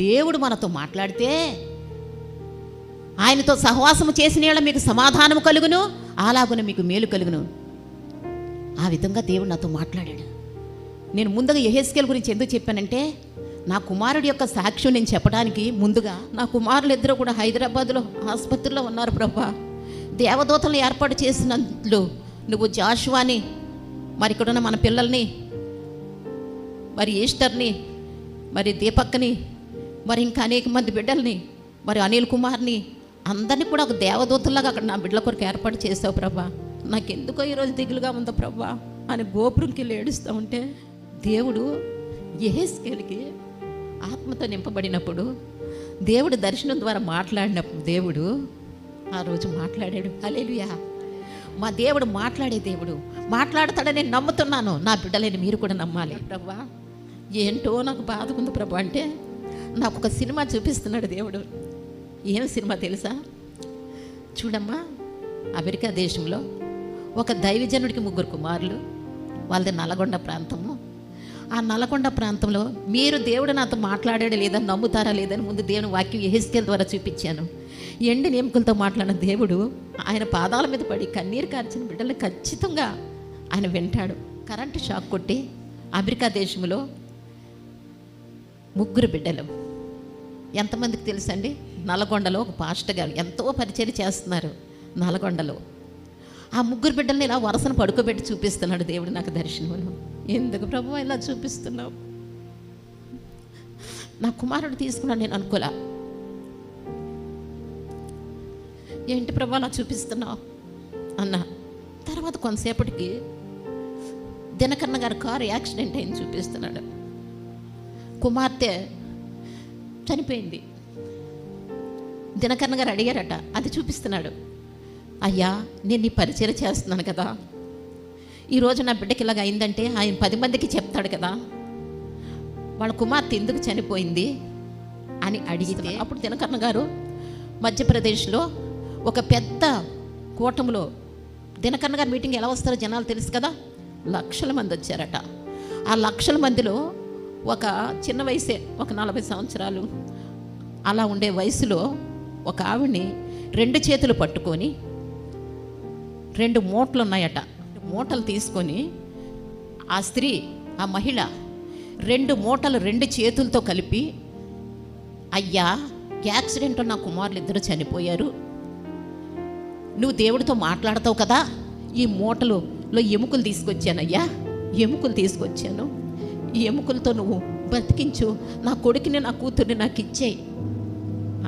దేవుడు మనతో మాట్లాడితే ఆయనతో సహవాసము చేసిన యెడల మీకు సమాధానము కలుగును, అలాగున మీకు మేలు కలుగును. ఆ విధంగా దేవుడు నాతో మాట్లాడాడు. నేను ముందుగా యెహెజ్కేలు గురించి ఎందుకు చెప్పానంటే, నా కుమారుడి యొక్క సాక్ష్యం నేను చెప్పడానికి ముందుగా నా కుమారులు ఇద్దరు కూడా హైదరాబాద్లో ఆసుపత్రిలో ఉన్నారు ప్రభా. దేవదూతలను ఏర్పాటు చేసినట్లు నువ్వు జాషువాని, మరి ఇక్కడున్న మన పిల్లల్ని, మరి ఈస్టర్ని, మరి దీపక్ని, మరి ఇంకా అనేక మంది బిడ్డల్ని, మరి అనిల్ కుమార్ని, అందరినీ కూడా ఒక దేవదూతలాగా అక్కడ నా బిడ్డల కొరకు ఏర్పాటు చేసావు ప్రభా. నాకెందుకో ఈరోజు దిగులుగా ఉందో ప్రభా అని గోపురంకి వెళ్ళి ఏడుస్తూ ఉంటే దేవుడు యెహెజ్కేలుకి ఆత్మతో నింపబడినప్పుడు దేవుడు దర్శనం ద్వారా మాట్లాడినప్పుడు దేవుడు ఆ రోజు మాట్లాడాడు. హల్లెలూయా. మా దేవుడు మాట్లాడే దేవుడు, మాట్లాడతాడని నేను నమ్ముతున్నాను. నా బిడ్డలేని మీరు కూడా నమ్మాలి ప్రభా. ఏంటో నాకు బాధకుంది ప్రభా అంటే నాకు ఒక సినిమా చూపిస్తున్నాడు దేవుడు. ఏం సినిమా తెలుసా? చూడమ్మా, అమెరికా దేశంలో ఒక దైవజనుడికి 3 కుమారులు, వాళ్ళది నల్గొండ ప్రాంతము. ఆ నల్గొండ ప్రాంతంలో మీరు దేవుడు నాతో మాట్లాడాడు లేదని నమ్ముతారా లేదని ముందు దేవుని వాక్యం యెహెజ్కేలు ద్వారా చూపించాను. ఎండిన ఎముకలతో మాట్లాడిన దేవుడు ఆయన పాదాల మీద పడి కన్నీరు కార్చిన బిడ్డలు ఖచ్చితంగా ఆయన వింటాడు. కరెంటు షాక్ కొట్టి అమెరికా దేశంలో 3 బిడ్డలు. ఎంతమందికి తెలుసండి? నల్గొండలో ఒక పాస్టర్ గారు ఎంతో పరిచయం చేస్తున్నారు నల్గొండలో. ఆ 3 బిడ్డల్ని ఇలా వరసను పడుకోబెట్టి చూపిస్తున్నాడు దేవుడు నాకు దర్శనంలో. ఎందుకు ప్రభు ఇలా చూపిస్తున్నావు? నా కుమారుడు తీసుకున్నాను నేను అనుకోలే. ఏంటి ప్రభు అలా చూపిస్తున్నావు అన్న తర్వాత కొంతసేపటికి దినకరణ గారి కారు యాక్సిడెంట్ అయింది చూపిస్తున్నాడు. కుమార్తె చనిపోయింది. దినకరణ గారు అడిగారట, అది చూపిస్తున్నాడు. అయ్యా నేను నీ పరిచయం చేస్తున్నాను కదా, ఈరోజు నా బిడ్డకి ఇలాగ అయిందంటే ఆయన 10 మందికి చెప్తాడు కదా, వాళ్ళ కుమార్తె ఎందుకు చనిపోయింది అని అడిగితే అప్పుడు దినకరణ గారు మధ్యప్రదేశ్లో ఒక పెద్ద కూటమిలో దినకరణ గారు మీటింగ్ ఎలా వస్తారో జనాలు తెలుసు కదా, లక్షల మంది వచ్చారట. ఆ లక్షల మందిలో ఒక చిన్న వయసే, ఒక 40 సంవత్సరాలు అలా ఉండే వయసులో ఒక ఆవిడ్ని 2 చేతులు పట్టుకొని 2 మూటలు ఉన్నాయట. మూటలు తీసుకొని ఆ స్త్రీ, ఆ మహిళ 2 మూటలు 2 చేతులతో కలిపి, అయ్యా యాక్సిడెంట్లో నా కుమారులు 2 చనిపోయారు, నువ్వు దేవుడితో మాట్లాడతావు కదా, ఈ మూటలో ఎముకలు తీసుకొచ్చానయ్యా, ఎముకలు తీసుకొచ్చాను, ఈ ఎముకలతో నువ్వు బ్రతికించు, నా కొడుకుని నా కూతుర్ని నాకు ఇచ్చేయి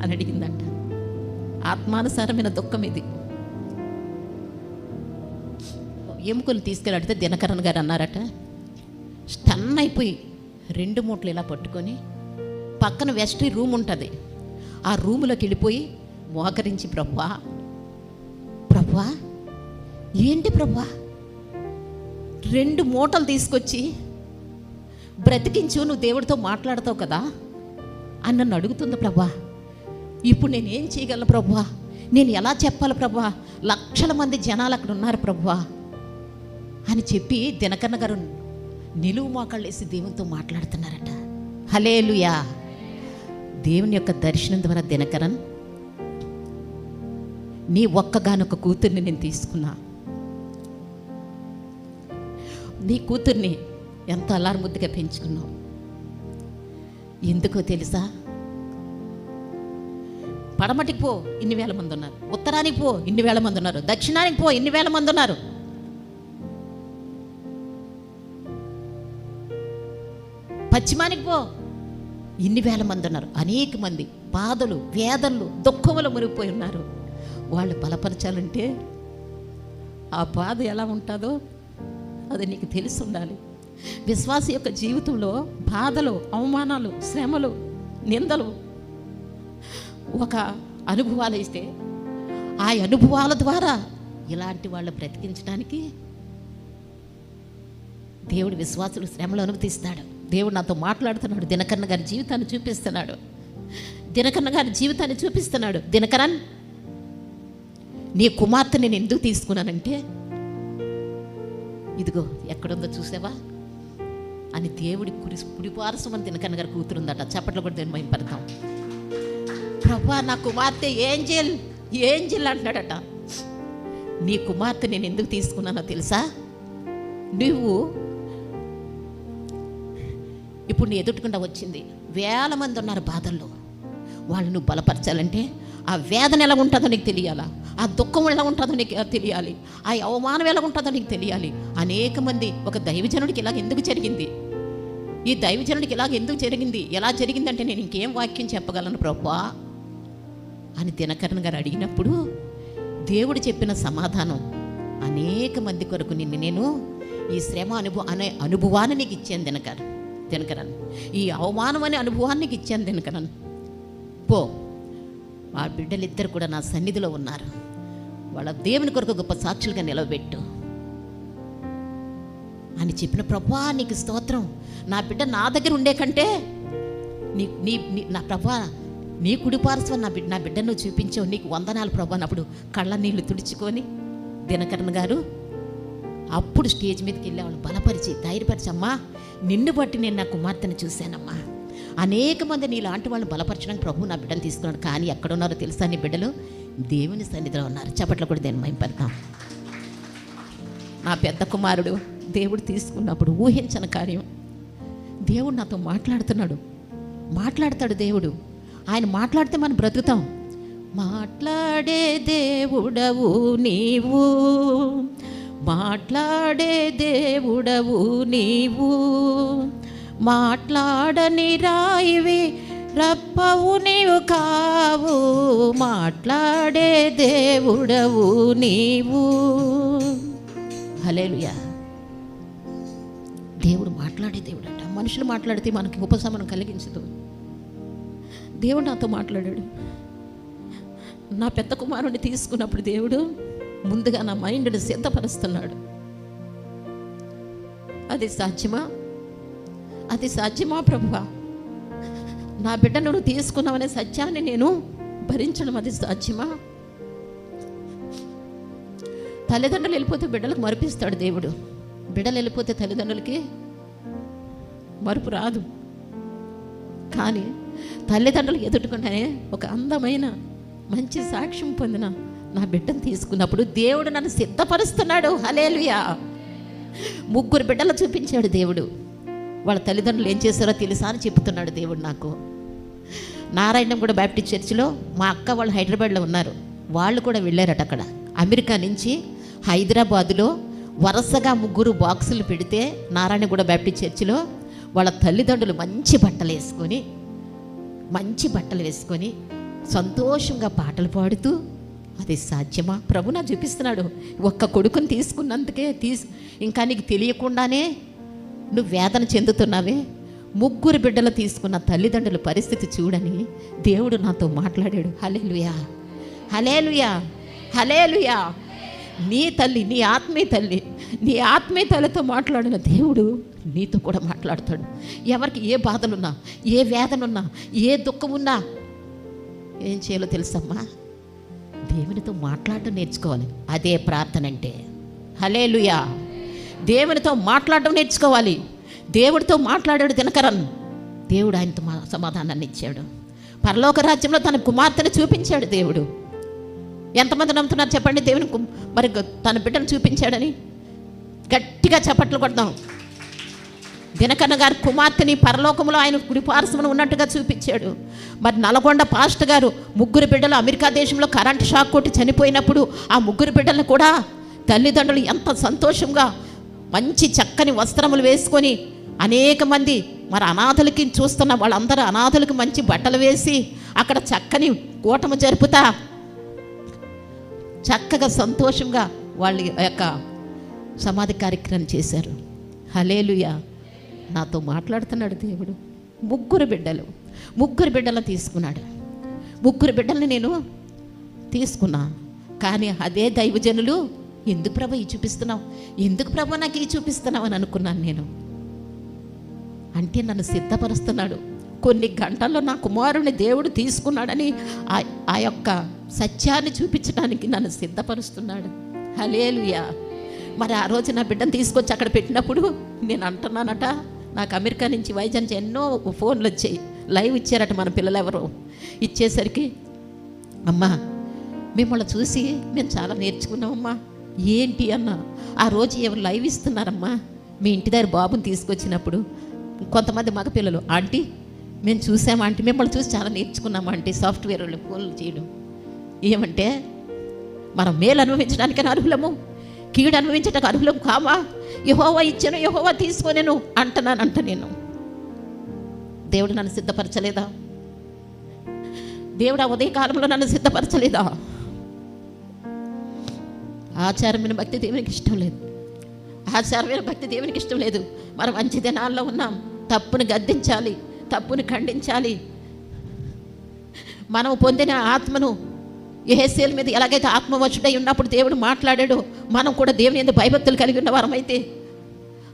అని అడిగిందంట. ఆత్మానుసారమైన దుఃఖం ఇది. ఎముకలు తీసుకెళ్ళడితే దినకరణ గారు అన్నారట, స్టన్ అయిపోయి 2 మూటలు ఇలా పట్టుకొని పక్కన వెస్ట్రీ రూమ్ ఉంటుంది, ఆ రూములోకి వెళ్ళిపోయి మోకరించి, ప్రభువా ప్రభువా ఏంటి ప్రభువా 2 మూటలు తీసుకొచ్చి బ్రతికించు, నువ్వు దేవుడితో మాట్లాడతావు కదా, అని నన్ను అడుగుతుంది ప్రభా. ఇప్పుడు నేనేం చేయగలను ప్రభా, నేను ఎలా చెప్పాలి ప్రభా, లక్షల మంది జనాలు అక్కడ ఉన్నారు ప్రభా అని చెప్పి దినకరణ గారు నిలువు మోకాళ్ళు వేసి దేవునితో మాట్లాడుతున్నారట. హల్లెలూయా. దేవుని యొక్క దర్శనం ద్వారా దినకరన్, నీ ఒక్కగానొక్క కూతుర్ని నేను తీసుకున్నా. నీ కూతుర్ని ఎంత అల్లారుముద్దుగా పెంచుకున్నావు. ఎందుకో తెలుసా? పడమటికి పో, ఇన్ని వేల మంది ఉన్నారు. ఉత్తరానికి పో, ఇన్ని వేల మంది ఉన్నారు. దక్షిణానికి పో, ఇన్ని వేల మంది ఉన్నారు. పశ్చిమానికి పో, ఇన్ని వేల మంది ఉన్నారు. అనేక మంది బాధలు, వేదనలు, దుఃఖములు మునిగిపోయి ఉన్నారు. వాళ్ళు బలపరచాలంటే ఆ బాధ ఎలా ఉంటుందో అది నీకు తెలిసి ఉండాలి. విశ్వాస యొక్క జీవితంలో బాధలు, అవమానాలు, శ్రమలు, నిందలు ఒక అనుభవాలు ఇస్తే ఆ అనుభవాల ద్వారా ఇలాంటి వాళ్ళు బ్రతికించడానికి దేవుడు విశ్వాసులు శ్రమలు అనుమతిస్తాడు. దేవుడు నాతో మాట్లాడుతున్నాడు. దినకరణ గారి జీవితాన్ని చూపిస్తున్నాడు. దినకరణ గారి జీవితాన్ని చూపిస్తున్నాడు. దినకరన్, నీ కుమార్తె నేను ఎందుకు తీసుకున్నానంటే, ఇదిగో ఎక్కడుందో చూసావా అని దేవుడి కుడిపార్శ్వం అని దినకరణ గారి కూతురుందట. చప్పట్లు కూడా దేని మేము పడతాం. ప్రభా, నా కుమార్తె ఏంజిల్ అంటున్నాడట. నీ కుమార్తె నేను ఎందుకు తీసుకున్నానో తెలుసా? నువ్వు ఇప్పుడు నీ ఎదుర్కొండా వచ్చింది వేల మంది ఉన్నారు బాధల్లో. వాళ్ళు నువ్వు బలపరచాలంటే ఆ వేదన ఎలా ఉంటుందో నీకు తెలియాలా, ఆ దుఃఖం ఎలా ఉంటుందో నీకు తెలియాలి, ఆ అవమానం ఎలా ఉంటుందో నీకు తెలియాలి. అనేక మంది ఒక దైవజనుడికి ఇలాగ ఎందుకు జరిగింది, ఈ దైవజనుడికి ఇలాగ ఎందుకు జరిగింది, ఎలా జరిగిందంటే నేను ఇంకేం వాక్యం చెప్పగలను ప్రభా అని దినకరణ గారు అడిగినప్పుడు దేవుడు చెప్పిన సమాధానం, అనేక మంది కొరకు నేను ఈ శ్రమ అనే అనుభవాన్ని నీకు ఇచ్చాను దినకరన్, ఈ అవమానం అనే అనుభవాన్ని నీకు ఇచ్చాను దినకరన్. పో, ఆ బిడ్డలిద్దరు కూడా నా సన్నిధిలో ఉన్నారు. వాళ్ళ దేవుని కొరకు గొప్ప సాక్షులుగా నిలవబెట్టు అని చెప్పిన ప్రభా నీకు స్తోత్రం. నా బిడ్డ నా దగ్గర ఉండే కంటే నా ప్రభా నీ కుడిపార్శ్వం నా బిడ్డను చూపించావు, నీకు వందనాలు ప్రభా. అప్పుడు కళ్ళ నీళ్లు తుడుచుకొని దినకరణ గారు అప్పుడు స్టేజ్ మీదకి వెళ్ళి వాళ్ళు బలపరిచి ధైర్యపరిచి, అమ్మా నిన్ను బట్టి నేను నా కుమార్తెను చూశానమ్మా. అనేక మంది నీలాంటి వాళ్ళు బలపరచడానికి ప్రభు నా బిడ్డను తీసుకున్నాడు. కానీ ఎక్కడున్నారో తెలుసా? నీ బిడ్డలు దేవుని సన్నిధిలో ఉన్నారు. చప్పట్లు కూడా దేని మేము పెడతాం. నా పెద్ద కుమారుడు దేవుడు తీసుకున్నప్పుడు ఊహించని కార్యం. దేవుడు నాతో మాట్లాడతాడు దేవుడు. ఆయన మాట్లాడితే మనం బ్రతుకుతాం. మాట్లాడే దేవుడవు నీవు, మాట్లాడే దేవుడవు నీవు, మాట్లాడని రాయివి రప్పవు నీవు కావు, మాట్లాడే దేవుడవు నీవు. హల్లెలూయా. దేవుడు మాట్లాడే దేవుడు అంట. మనుషులు మాట్లాడితే మనకి ఉపశమనం కలిగించదు. దేవుడు నాతో మాట్లాడాడు. నా పెద్ద కుమారుడిని తీసుకున్నప్పుడు దేవుడు ముందుగా నా మైండ్ని సిద్ధపరుస్తున్నాడు. అది సాధ్యమా ప్రభువా? నా బిడ్డను నువ్వు తీసుకున్నావనే సత్యాన్ని నేను భరించడం అది సాధ్యమా? తల్లిదండ్రులు వెళ్ళిపోతే బిడ్డలకు మరిపిస్తాడు దేవుడు. బిడ్డలు వెళ్ళిపోతే తల్లిదండ్రులకి మరుపు రాదు. కానీ తల్లిదండ్రులు ఎదుర్కొంటేనే ఒక అందమైన మంచి సాక్ష్యం పొందిన నా బిడ్డను తీసుకున్నప్పుడు దేవుడు నన్ను సిద్ధపరుస్తున్నాడు. హల్లెలూయా. 3 బిడ్డలు చూపించాడు దేవుడు. వాళ్ళ తల్లిదండ్రులు ఏం చేశారో తెలుసా అని చెప్తున్నాడు దేవుడు నాకు. నారాయణగూడ బ్యాప్టిస్ట్ చర్చిలో మా అక్క వాళ్ళు హైదరాబాద్లో ఉన్నారు. వాళ్ళు కూడా వెళ్ళారట. అక్కడ అమెరికా నుంచి హైదరాబాదులో వరుసగా 3 బాక్సులు పెడితే నారాయణగూడ బ్యాప్టిస్ట్ చర్చిలో వాళ్ళ తల్లిదండ్రులు మంచి బట్టలు వేసుకొని సంతోషంగా పాటలు పాడుతూ, అది సాధ్యమా ప్రభు? నా చూపిస్తున్నాడు. ఒక్క కొడుకుని తీసుకున్నందుకే ఇంకా నీకు తెలియకుండానే నువ్వు వేదన చెందుతున్నావే. 3 బిడ్డలు తీసుకున్న తల్లిదండ్రుల పరిస్థితి చూడని దేవుడు నాతో మాట్లాడాడు. హల్లెలూయా, హల్లెలూయా, హల్లెలూయా. నీ తల్లి, నీ ఆత్మీయ తల్లితో మాట్లాడిన దేవుడు నీతో కూడా మాట్లాడతాడు. ఎవరికి ఏ బాధలున్నా, ఏ వేదనున్నా, ఏ దుఃఖం ఉన్నా ఏం చేయాలో తెలుసమ్మా? దేవునితో మాట్లాడటం నేర్చుకోవాలి. అదే ప్రార్థన అంటే. హల్లెలూయా. దేవునితో మాట్లాడటం నేర్చుకోవాలి. దేవుడితో మాట్లాడాడు దినకరన్. దేవుడు ఆయనతో సమాధానాన్ని ఇచ్చాడు. పరలోక రాజ్యంలో తన కుమార్తెను చూపించాడు దేవుడు. ఎంతమంది నమ్ముతున్నారు చెప్పండి? దేవుని మరి తన బిడ్డను చూపించాడని గట్టిగా చప్పట్లు కొడదాం. దినకరణ గారి కుమార్తెని పరలోకంలో ఆయన కుడిపార్శ్వమున ఉన్నట్టుగా చూపించాడు. మరి నల్గొండ పాస్టర్ గారు 3 బిడ్డలు అమెరికా దేశంలో కరెంట్ షాక్ కొట్టి చనిపోయినప్పుడు ఆ 3 బిడ్డలను కూడా తల్లిదండ్రులు ఎంత సంతోషంగా మంచి చక్కని వస్త్రములు వేసుకొని అనేక మంది మరి అనాథలకి చూస్తున్న వాళ్ళందరూ అనాథలకు మంచి బట్టలు వేసి అక్కడ చక్కని కూటమి జరుపుతా చక్కగా సంతోషంగా వాళ్ళ యొక్క సమాధి కార్యక్రమం చేశారు. హల్లెలూయా. నాతో మాట్లాడుతున్నాడు దేవుడు. 3 బిడ్డలు తీసుకున్నాడు. 3 బిడ్డల్ని నేను తీసుకున్నా. కానీ అదే దైవజనులు, ఎందుకు ప్రభు ఈ చూపిస్తున్నావు, ఎందుకు ప్రభు నాకు ఈ చూపిస్తున్నావు అని అనుకున్నాను నేను. అంటే నన్ను సిద్ధపరుస్తున్నాడు. కొన్ని గంటల్లో నా కుమారుని దేవుడు తీసుకున్నాడని ఆ యొక్క సత్యాన్ని చూపించడానికి నన్ను సిద్ధపరుస్తున్నాడు. హల్లెలూయా. మరి ఆ రోజు నా బిడ్డను తీసుకొచ్చి అక్కడ పెట్టినప్పుడు నేను అంటున్నానట, నాకు అమెరికా నుంచి వైజాగ్ నుంచి ఎన్నో ఫోన్లు వచ్చాయి. లైవ్ ఇచ్చారట మన పిల్లలు ఎవరో. ఇచ్చేసరికి అమ్మా మిమ్మల్ని చూసి మేము చాలా నేర్చుకున్నామమ్మా. ఏంటి అన్న, ఆ రోజు ఎవరు లైవ్ ఇస్తున్నారమ్మా, మీ ఇంటి దగ్గర బాబుని తీసుకొచ్చినప్పుడు కొంతమంది మగ పిల్లలు, ఆంటీ మేము చూసామా ఆంటీ, మిమ్మల్ని చూసి చాలా నేర్చుకున్నామా ఆంటీ, సాఫ్ట్వేర్ వాళ్ళు ఫోన్లు చేయడం. ఏమంటే మనం మేలు అనుభవించడానికైనా అర్హులము, కీడు అనుభవించడానికి అర్హులం కామా. యెహోవా ఇచ్చాను, యెహోవా తీసుకోనేను అంటున్నానంట నేను. దేవుడు నన్ను సిద్ధపరచలేదా? దేవుడు ఆ ఉదయకాలంలో నన్ను సిద్ధపరచలేదా? ఆచారమైన భక్తి దేవునికి ఇష్టం లేదు. ఆచారమైన భక్తి దేవునికి ఇష్టం లేదు. మనం మంచి దినాల్లో ఉన్నాం. తప్పును గద్దించాలి, తప్పును ఖండించాలి. మనం పొందిన ఆత్మను యెహెజ్కేలు మీద ఎలాగైతే ఆత్మవశుడై ఉన్నప్పుడు దేవుడు మాట్లాడాడో, మనం కూడా దేవుని యందు భయభక్తులు కలిగి ఉన్న వారమైతే,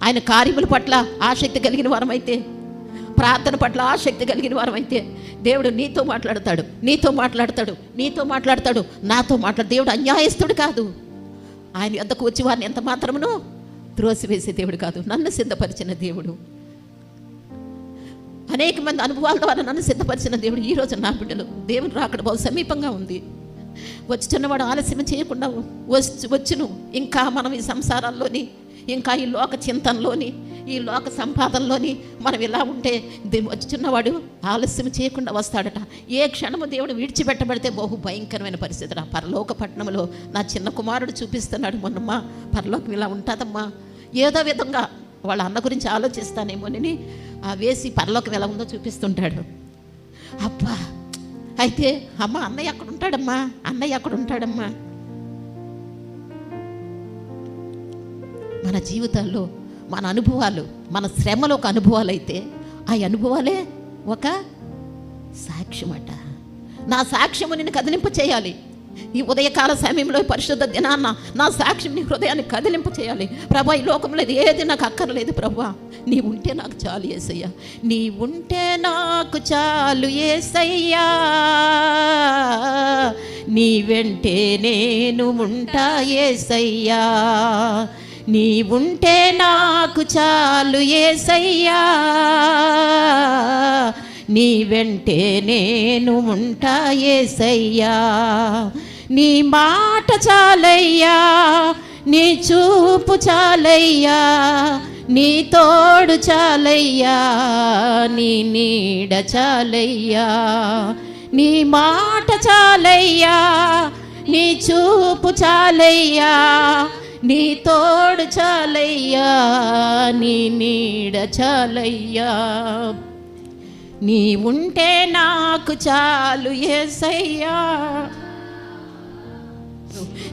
ఆయన కార్యముల పట్ల ఆసక్తి కలిగిన వారమైతే, ప్రార్థన పట్ల ఆసక్తి కలిగిన వారమైతే దేవుడు నీతో మాట్లాడతాడు, నాతో మాట్లాడు. దేవుడు అన్యాయస్తుడు కాదు. ఆయన వద్దకు వచ్చి వారిని ఎంత మాత్రమునో త్రోసివేసే దేవుడు కాదు. నన్ను సిద్ధపరిచిన దేవుడు, అనేక మంది అనుభవాల ద్వారా నన్ను సిద్ధపరిచిన దేవుడు. ఈరోజు నా బిడ్డలు దేవుని రాకడ బహు సమీపంగా ఉంది. వచ్చున్నవాడు ఆలస్యం చేయకుండా వచ్చును. ఇంకా మనం ఈ సంసారాల్లోని, ఇంకా ఈ లోక చింతనలోని, ఈ లోక సంపాదనలోని మనం ఇలా ఉంటే వచ్చున్నవాడు ఆలస్యం చేయకుండా వస్తాడట. ఏ క్షణము దేవుడు విడిచిపెట్టబడితే బహు భయంకరమైన పరిస్థితి. నా పరలోక పట్టణంలో నా చిన్న కుమారుడు చూపిస్తున్నాడు, మొన్నమ్మా పరలోకం ఇలా ఉంటుందమ్మా. ఏదో విధంగా వాళ్ళ అన్న గురించి ఆలోచిస్తానేమోనని వేసి పరలోకం ఎలా ఉందో చూపిస్తుంటాడు. అబ్బా, అయితే అమ్మ అన్నయ్య అక్కడ ఉంటాడమ్మా. మన జీవితాల్లో మన అనుభవాలు, మన శ్రమలో ఒక అనుభవాలు అయితే ఆ అనుభవాలే ఒక సాక్ష్యం అట. నా సాక్ష్యము నిన్ను కదిలింప చేయాలి. ఈ ఉదయకాల సమయంలో పరిశుద్ధ దినాన్న నా సాక్ష్యం నీ హృదయాన్ని కదిలింప చేయాలి. ప్రభా, ఈ లోకంలో ఏది నాకు అక్కర్లేదు ప్రభా, నీ ఉంటే నాకు చాలు యేసయ్యా, నీ ఉంటే నాకు చాలు యేసయ్యా, నీ వెంటే నేను ఉంటా యేసయ్యా, నీ ఉంటే నాకు చాలు యేసయ్యా, నీ వెంటే నేను ఉంటా యేసయ్యా, నీ మాట చాలయ్యా, నీ చూపు చాలయ్యా, నీ తోడు చాలయ్యా, నీ నీడ చాలయ్యా, నీ మాట చాలయ్యా, నీ చూపు చాలయ్యా, నీ తోడు చాలయ్యా, నీ నీడ చాలయ్యా, నీ ఉంటే నాకు చాలు యేసయ్యా.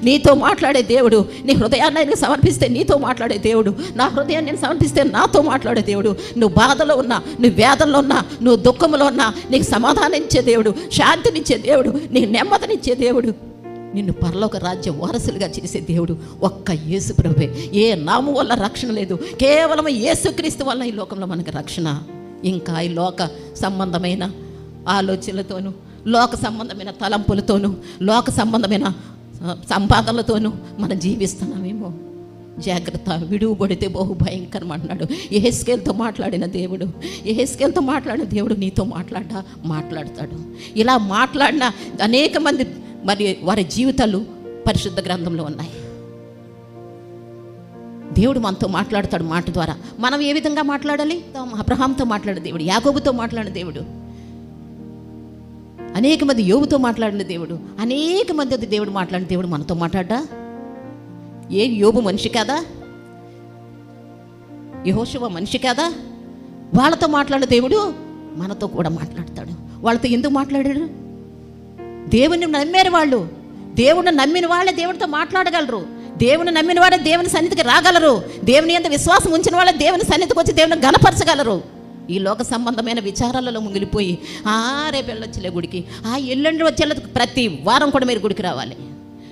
నీతో మాట్లాడే దేవుడు, నీ హృదయాన్ని నేను సమర్పిస్తే నీతో మాట్లాడే దేవుడు, నా హృదయాన్ని నేను సమర్పిస్తే నాతో మాట్లాడే దేవుడు. నువ్వు బాధలో ఉన్నా, నువ్వు వేదనలో ఉన్నా, నువ్వు దుఃఖంలో ఉన్నా, నీకు సమాధానం ఇచ్చే దేవుడు, శాంతినిచ్చే దేవుడు, నీకు నెమ్మదినిచ్చే దేవుడు. నిన్ను పరలోక రాజ్య వారసులుగా చేసే దేవుడు ఒక్క యేసు ప్రభువే. ఏ నామం వల్ల రక్షణ లేదు, కేవలం యేసుక్రీస్తు వల్ల ఈ లోకంలో మనకు రక్షణ. ఇంకా ఈ లోక సంబంధమైన ఆలోచనలతోనూ, లోక సంబంధమైన తలంపులతోనూ, లోక సంబంధమైన సంపాదనలతోనూ మనం జీవిస్తున్నామేమో. జాగ్రత్త, విడువబడితే బహు భయంకరం అన్నాడు. యెహెజ్కేలుతో మాట్లాడిన దేవుడు, యెహెజ్కేలుతో మాట్లాడిన దేవుడు నీతో మాట్లాడతాడు. ఇలా మాట్లాడిన అనేక మంది మరి వారి జీవితాలు పరిశుద్ధ గ్రంథంలో ఉన్నాయి. దేవుడు మనతో మాట్లాడతాడు మాట ద్వారా. మనం ఏ విధంగా మాట్లాడాలి? అబ్రహాంతో మాట్లాడిన దేవుడు, యాకోబుతో మాట్లాడిన దేవుడు, అనేక మంది యోబుతో మాట్లాడిన దేవుడు, అనేక మంది దేవుడు మాట్లాడిన దేవుడు మనతో మాట్లాడ్డా? ఏ యోబు మనిషి కాదా? యెహోషువ మనిషి కాదా? వాళ్ళతో మాట్లాడిన దేవుడు మనతో కూడా మాట్లాడతాడు. వాళ్ళతో ఎందుకు మాట్లాడాడు? దేవుని నమ్మారు వాళ్ళు. దేవుడిని నమ్మిన వాళ్ళే దేవుడితో మాట్లాడగలరు. దేవుని నమ్మిన వాళ్ళే దేవుని సన్నిధికి రాగలరు. దేవుని యందు విశ్వాసం ఉంచిన వాళ్ళే దేవుని సన్నిధికి వచ్చి దేవుని గణపరచగలరు. ఈ లోక సంబంధమైన విచారాలలో ముగిలిపోయి రేపు వెళ్ళొచ్చులే గుడికి, ఎల్లుండి వచ్చేళ్ళ ప్రతి వారం కూడా మీరు గుడికి రావాలి,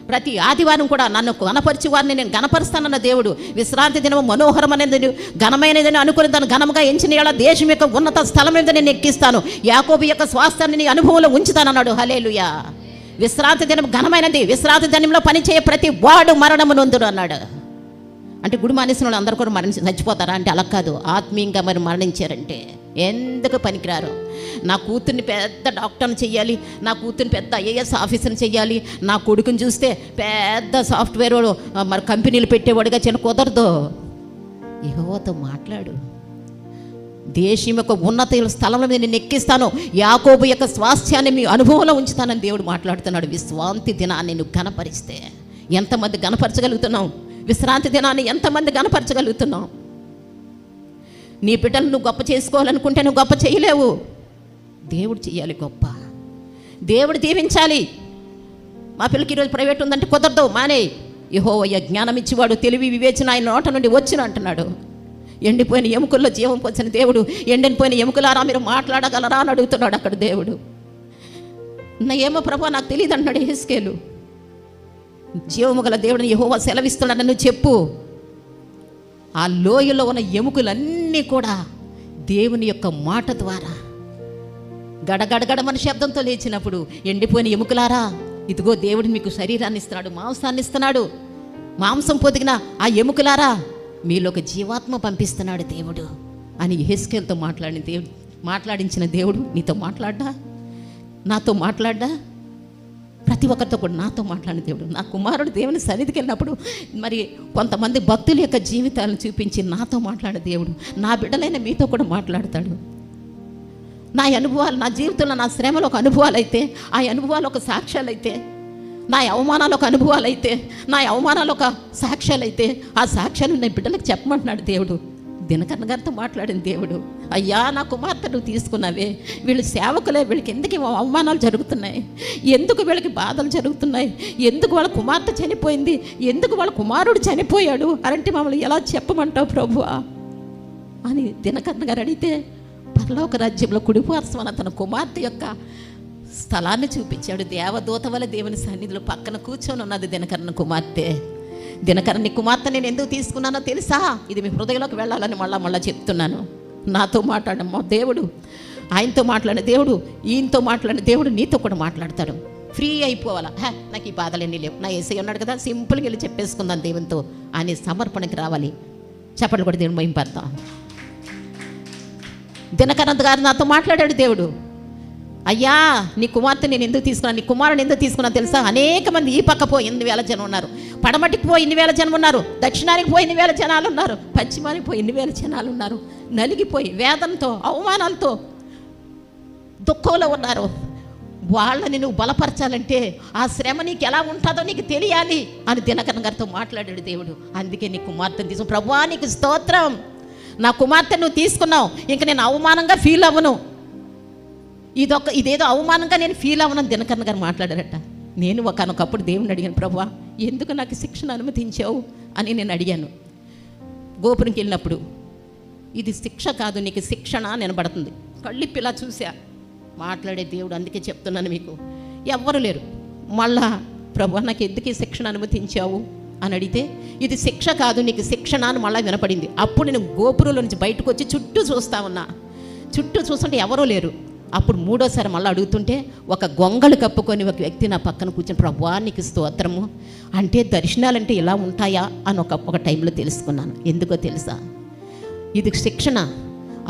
ప్రతి ఆదివారం కూడా నన్ను గణపరిచి వారిని నేను గణపరుస్తానన్న దేవుడు. విశ్రాంతి దినము మనోహరమైనది, ఘనమైనదని అనుకుని దాన్ని ఘనముగా ఎంచిన దేశం యొక్క ఉన్నత స్థలం మీద నేను ఎక్కిస్తాను, యాకోబు యొక్క స్వాస్థ్యాన్ని నీ అనుభవంలో ఉంచుతానన్నాడు. హల్లెలూయా. విశ్రాంతి దినం ఘనమైనది, విశ్రాంతి దినంలో పనిచేయ ప్రతి వాడు మరణము నొందుడు అన్నాడు. అంటే గుడి మానేసిన వాళ్ళు అందరూ కూడా చచ్చిపోతారా అంటే అలా కాదు. ఆత్మీయంగా మరి మరణించారంటే ఎందుకు పనికిరారు? నా కూతుర్ని పెద్ద డాక్టర్ని చెయ్యాలి, నా కూతుర్ని పెద్ద ఐఏఎస్ ఆఫీసర్ని చెయ్యాలి, నా కొడుకుని చూస్తే పెద్ద సాఫ్ట్వేర్ మరి కంపెనీలు పెట్టేవాడిగా చిన్న కుదరదు. యెహోవాతో మాట్లాడు. దేశం యొక్క ఉన్నత స్థలంలో నేను ఎక్కిస్తాను, యాకోబు యొక్క స్వాస్థ్యాన్ని మీ అనుభవంలో ఉంచుతానని దేవుడు మాట్లాడుతున్నాడు. విశ్రాంతి దినాన్ని నువ్వు గణపరిస్తే ఎంతమంది గణపరచగలుగుతున్నావు? విశ్రాంతి దినాన్ని ఎంతమంది గణపరచగలుగుతున్నావు? నీ బిడ్డలు నువ్వు గొప్ప చేసుకోవాలనుకుంటే నువ్వు గొప్ప చేయలేవు. దేవుడు చెయ్యాలి గొప్ప, దేవుడు దీవించాలి. మా పిల్లకి ఈరోజు ప్రైవేట్ ఉందంటే కుదరదు, మానే. యెహోవా జ్ఞానం ఇచ్చేవాడు, తెలివి వివేచన ఆయన నోట నుండి వచ్చిన అంటున్నాడు. ఎండిపోయిన ఎముకల్లో జీవం వచ్చిన దేవుడు, ఎండిపోయిన ఎముకలారా మీరు మాట్లాడగలరా అని అడుగుతున్నాడు అక్కడ దేవుడు. ఏమో ప్రభా నాకు తెలియదు అంటున్నాడు యెహెజ్కేలు. జీవము గల దేవుడిని యెహోవా సెలవిస్తున్నాడు, నువ్వు చెప్పు. ఆ లోయలో ఉన్న ఎముకలన్నీ కూడా దేవుని యొక్క మాట ద్వారా గడగడగడమని శబ్దంతో లేచినప్పుడు, ఎండిపోయిన ఎముకలారా ఇదిగో దేవుడు మీకు శరీరాన్ని ఇస్తున్నాడు, మాంసాన్ని ఇస్తున్నాడు, మాంసం పొదిగిన ఆ ఎముకలారా మీలో ఒక జీవాత్మ పంపిస్తున్నాడు దేవుడు అని యెహెజ్కేలుతో మాట్లాడించిన దేవుడు నీతో మాట్లాడ్డా? నాతో మాట్లాడ్డా? ప్రతి ఒక్కరితో కూడా నాతో మాట్లాడిన దేవుడు. నా కుమారుడు దేవుని సన్నిధికి వెళ్ళినప్పుడు మరి కొంతమంది భక్తుల యొక్క జీవితాలను చూపించి నాతో మాట్లాడే దేవుడు నా బిడ్డలైన మీతో కూడా మాట్లాడతాడు. నా అనుభవాలు, నా జీవితంలో నా శ్రమలో ఒక అనుభవాలు అయితే, ఆ అనుభవాలు ఒక సాక్ష్యాలు అయితే, నా అవమానాలు ఒక అనుభవాలు అయితే, నా అవమానాలు ఒక సాక్ష్యాలు అయితే, ఆ సాక్ష్యాలు నా బిడ్డలకు చెప్పమంటున్నాడు దేవుడు. దినకరణ గారితో మాట్లాడిన దేవుడు, అయ్యా నా కుమార్తె నువ్వు తీసుకున్నావే, వీళ్ళు సేవకులే, వీళ్ళకి ఎందుకు అవమానాలు జరుగుతున్నాయి, ఎందుకు వీళ్ళకి బాధలు జరుగుతున్నాయి, ఎందుకు వాళ్ళ కుమార్తె చనిపోయింది, ఎందుకు వాళ్ళ కుమారుడు చనిపోయాడు అంటే మమ్మల్ని ఎలా చెప్పమంటావు ప్రభువా అని దినకరణ గారు అడిగితే, పరలోక రాజ్యంలో కుడిపార్శ్వన తన కుమార్తె యొక్క స్థలాన్ని చూపించాడు. దేవదూత వల్ల దేవుని సన్నిధిలో పక్కన కూర్చొని ఉన్నది దినకరణ కుమార్తె. దినకరణ కుమార్తె నేను ఎందుకు తీసుకున్నానో తెలుసా? ఇది మీ హృదయంలోకి వెళ్ళాలని మళ్ళా చెప్తున్నాను. నాతో మాట్లాడిన దేవుడు, ఆయనతో మాట్లాడిన దేవుడు, ఈయనతో మాట్లాడిన దేవుడు నీతో కూడా మాట్లాడతాడు. ఫ్రీ అయిపోవాలా, నాకు ఈ బాధలన్నీ లేవు, నా యేసయ్య ఉన్నాడు కదా, సింపుల్గా వెళ్ళి చెప్పేసుకుందాం దేవునితో అని సమర్పణకి రావాలి. చెప్పండి కూడా దేవుని మహింపడతాం. దినకరణ గారు నాతో మాట్లాడాడు దేవుడు, అయ్యా నీ కుమార్తె నేను ఎందుకు తీసుకున్నాను, నీ కుమారుని ఎందుకు తీసుకున్నాను తెలుసా? అనేక మంది ఈ పక్క పోయి 8,000 జనం ఉన్నారు, పడమటికి పోయి 8,000 జనం ఉన్నారు, దక్షిణానికి పోయి 8,000 జనాలు ఉన్నారు, పశ్చిమానికి పోయి 8,000 జనాలు ఉన్నారు. నలిగిపోయి వేదనతో, అవమానాలతో, దుఃఖంలో ఉన్నారు. వాళ్ళని నువ్వు బలపరచాలంటే ఆ శ్రమ నీకు ఎలా ఉంటుందో నీకు తెలియాలి అని దినకరణ గారితో మాట్లాడాడు దేవుడు. అందుకే నీ కుమార్తెను తీసుకుని, ప్రభువా నీకు స్తోత్రం, నా కుమార్తె నువ్వు తీసుకున్నావు, ఇంక నేను అవమానంగా ఫీల్ అవ్వను, ఇదేదో అవమానంగా నేను ఫీల్ అవ్వనని దినకరణ గారు మాట్లాడారట. నేను ఒకనొకప్పుడు దేవుని అడిగాను, ప్రభువా ఎందుకు నాకు శిక్షణ అనుమతించావు అని నేను అడిగాను. గోపురంకి వెళ్ళినప్పుడు ఇది శిక్ష కాదు, నీకు శిక్షణ నిలబడుతుంది. కళ్ళిప్పిలా చూసా మాట్లాడే దేవుడు. అందుకే చెప్తున్నాను మీకు, ఎవ్వరు లేరు. మళ్ళా ప్రభు నాకు ఎందుకు ఈ శిక్షణ అనుమతించావు అని అడిగితే, ఇది శిక్ష కాదు, నీకు శిక్షణ అని మళ్ళీ వినపడింది. అప్పుడు నేను గోపురంలో నుంచి బయటకు వచ్చి చుట్టూ చూస్తా ఉన్నా. చుట్టూ చూస్తుంటే ఎవరూ లేరు. అప్పుడు మూడోసారి మళ్ళీ అడుగుతుంటే ఒక గొంగళి కప్పుకొని ఒక వ్యక్తి నా పక్కన కూర్చొని, ప్రభువా నీకు స్తోత్రము, అంటే దర్శనాలంటే ఇలా ఉంటాయా అని ఒక టైంలో తెలుసుకున్నాను. ఎందుకో తెలుసా? ఇది శిక్షణ.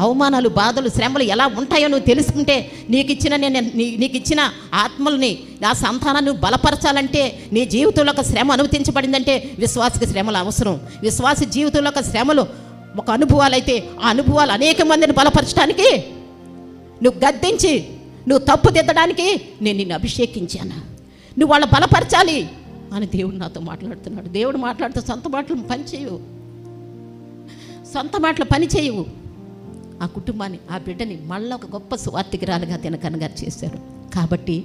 అవమానాలు, బాధలు, శ్రమలు ఎలా ఉంటాయో నువ్వు తెలుసుకుంటే నీకు ఇచ్చిన ఆత్మల్ని, ఆ సంతానాన్ని బలపరచాలంటే నీ జీవితంలో ఒక శ్రమ అనుమతించబడిందంటే విశ్వాసకి శ్రమలు అవసరం. విశ్వాస జీవితంలో ఒక శ్రమలు ఒక అనుభవాలు అయితే ఆ అనుభవాలు అనేక మందిని బలపరచడానికి, నువ్వు గద్దించి నువ్వు తప్పు దిద్దడానికి నేను నిన్ను అభిషేకించాను, నువ్వు వాళ్ళ బలపరచాలి అని దేవుడు నాతో మాట్లాడుతున్నాడు. దేవుడు మాట్లాడుతూ సొంత మాటలు పని చేయవు. ఆ కుటుంబాన్ని, ఆ బిడ్డని మళ్ళీ ఒక గొప్ప సువార్తికురాలుగా తినకనగా చేశారు. కాబట్టి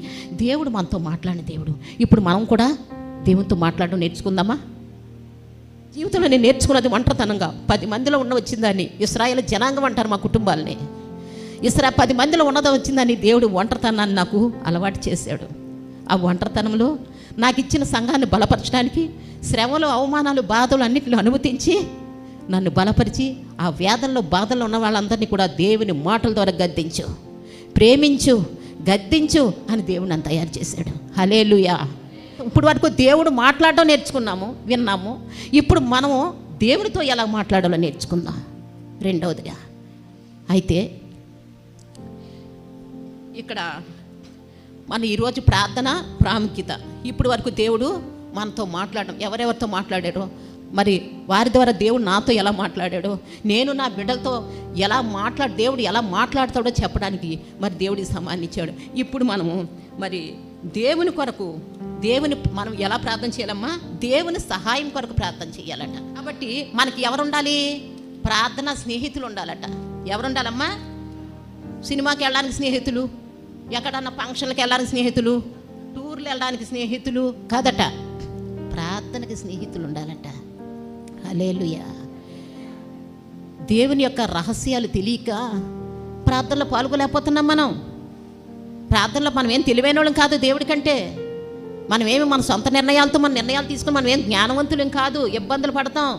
దేవుడు మనతో మాట్లాడిన దేవుడు. ఇప్పుడు మనం కూడా దేవునితో మాట్లాడడం నేర్చుకుందామా? జీవితంలో నేను నేర్చుకున్నది ఒంటరితనంగా 10 మందిలో వచ్చిందని ఇశ్రాయేలు జనాంగం అంటారు మా కుటుంబాలని. 10 మందిలో వచ్చిందని దేవుడు ఒంటరితనాన్ని నాకు అలవాటు చేశాడు. ఆ ఒంటరితనంలో నాకు ఇచ్చిన సంఘాన్ని బలపరచడానికి శ్రమలు, అవమానాలు, బాధలు అన్నింటిని అనుమతించి నన్ను బలపరిచి ఆ వేదనలో, బాధల్లో ఉన్న వాళ్ళందరినీ కూడా దేవుని మాటల ద్వారా గద్దించు, ప్రేమించు, గద్దించు అని దేవుడు నన్ను తయారు చేశాడు. హల్లెలూయా. ఇప్పుడు వరకు దేవుడు మాట్లాడడం నేర్చుకున్నాము, విన్నాము. ఇప్పుడు మనము దేవుడితో ఎలా మాట్లాడాలో నేర్చుకుందాం. రెండవదిగా అయితే ఇక్కడ మన ఈరోజు ప్రార్థన ప్రాముఖ్యత. ఇప్పుడు వరకు దేవుడు మనతో మాట్లాడడం, ఎవరెవరితో మాట్లాడారో, మరి వారి ద్వారా దేవుడు నాతో ఎలా మాట్లాడాడో, నేను నా బిడ్డలతో దేవుడు ఎలా మాట్లాడతాడో చెప్పడానికి మరి దేవుడికి సమానిచ్చాడు. ఇప్పుడు మనము మరి దేవుని కొరకు మనం ఎలా ప్రార్థన చేయాలమ్మా? దేవుని సహాయం కొరకు ప్రార్థన చేయాలట. కాబట్టి మనకి ఎవరు ఉండాలి? ప్రార్థన స్నేహితులు ఉండాలట. ఎవరు ఉండాలమ్మా? సినిమాకి వెళ్ళడానికి స్నేహితులు, ఎక్కడన్నా ఫంక్షన్లకు వెళ్ళడానికి స్నేహితులు, టూర్లు వెళ్ళడానికి స్నేహితులు కాదట, ప్రార్థనకి స్నేహితులు ఉండాలట. హల్లెలూయా. దేవుని యొక్క రహస్యాలు తెలియక ప్రార్థనలో పాల్గొలేకపోతున్నాం. ప్రార్థనలో మనం ఏం తెలివైన వాళ్ళం కాదు. దేవుడి కంటే మనమేమి మన సొంత నిర్ణయాలు తీసుకుని మనం ఏం జ్ఞానవంతులేం కాదు. ఇబ్బందులు పడతాం.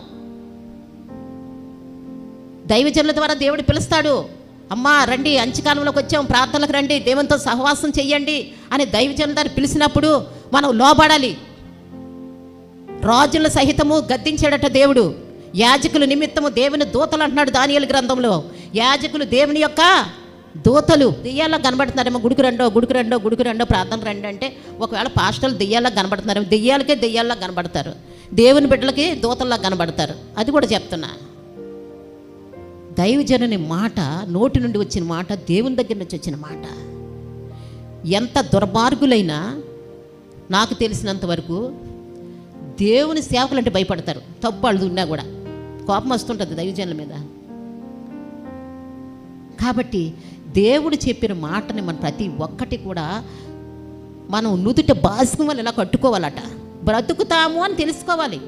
దైవజనుల ద్వారా దేవుడు పిలుస్తాడు, అమ్మా రండి, అంచుకాలంలోకి వచ్చాం, ప్రార్థనలకు రండి, దేవునితో సహవాసం చెయ్యండి అని దైవజనుల ద్వారా పిలిచినప్పుడు మనం లోబడాలి. రాజుల సహితము గద్దించాడట దేవుడు. యాజకుల నిమిత్తము దేవుని దూతలు అంటున్నాడు దానియేలు గ్రంథంలో. యాజకులు దేవుని యొక్క దూతలు. దెయ్యాల్లో కనబడుతున్నారేమో, గుడికి రెండో ప్రార్థన రండి అంటే, ఒకవేళ పాస్టర్లు దెయ్యాల్లో కనబడుతున్నారేమో, దెయ్యాల్లో కనబడతారు, దేవుని బిడ్డలకి దూతల్లా కనబడతారు. అది కూడా చెప్తున్నా. దైవజనుని మాట, నోటి నుండి వచ్చిన మాట, దేవుని దగ్గర నుంచి వచ్చిన మాట. ఎంత దుర్మార్గులైనా నాకు తెలిసినంత వరకు దేవుని సేవకులు అంటే భయపడతారు. తప్పు వాళ్ళు ఉన్నా కూడా కోపం వస్తుంటుంది దైవజనుల మీద. కాబట్టి దేవుడు చెప్పిన మాటని మనం ప్రతి ఒక్కటి కూడా మనం నుదుట బాసికం వల్ల ఇలా కట్టుకోవాలట. బ్రతుకుతాము అని తెలుసుకోవాలి.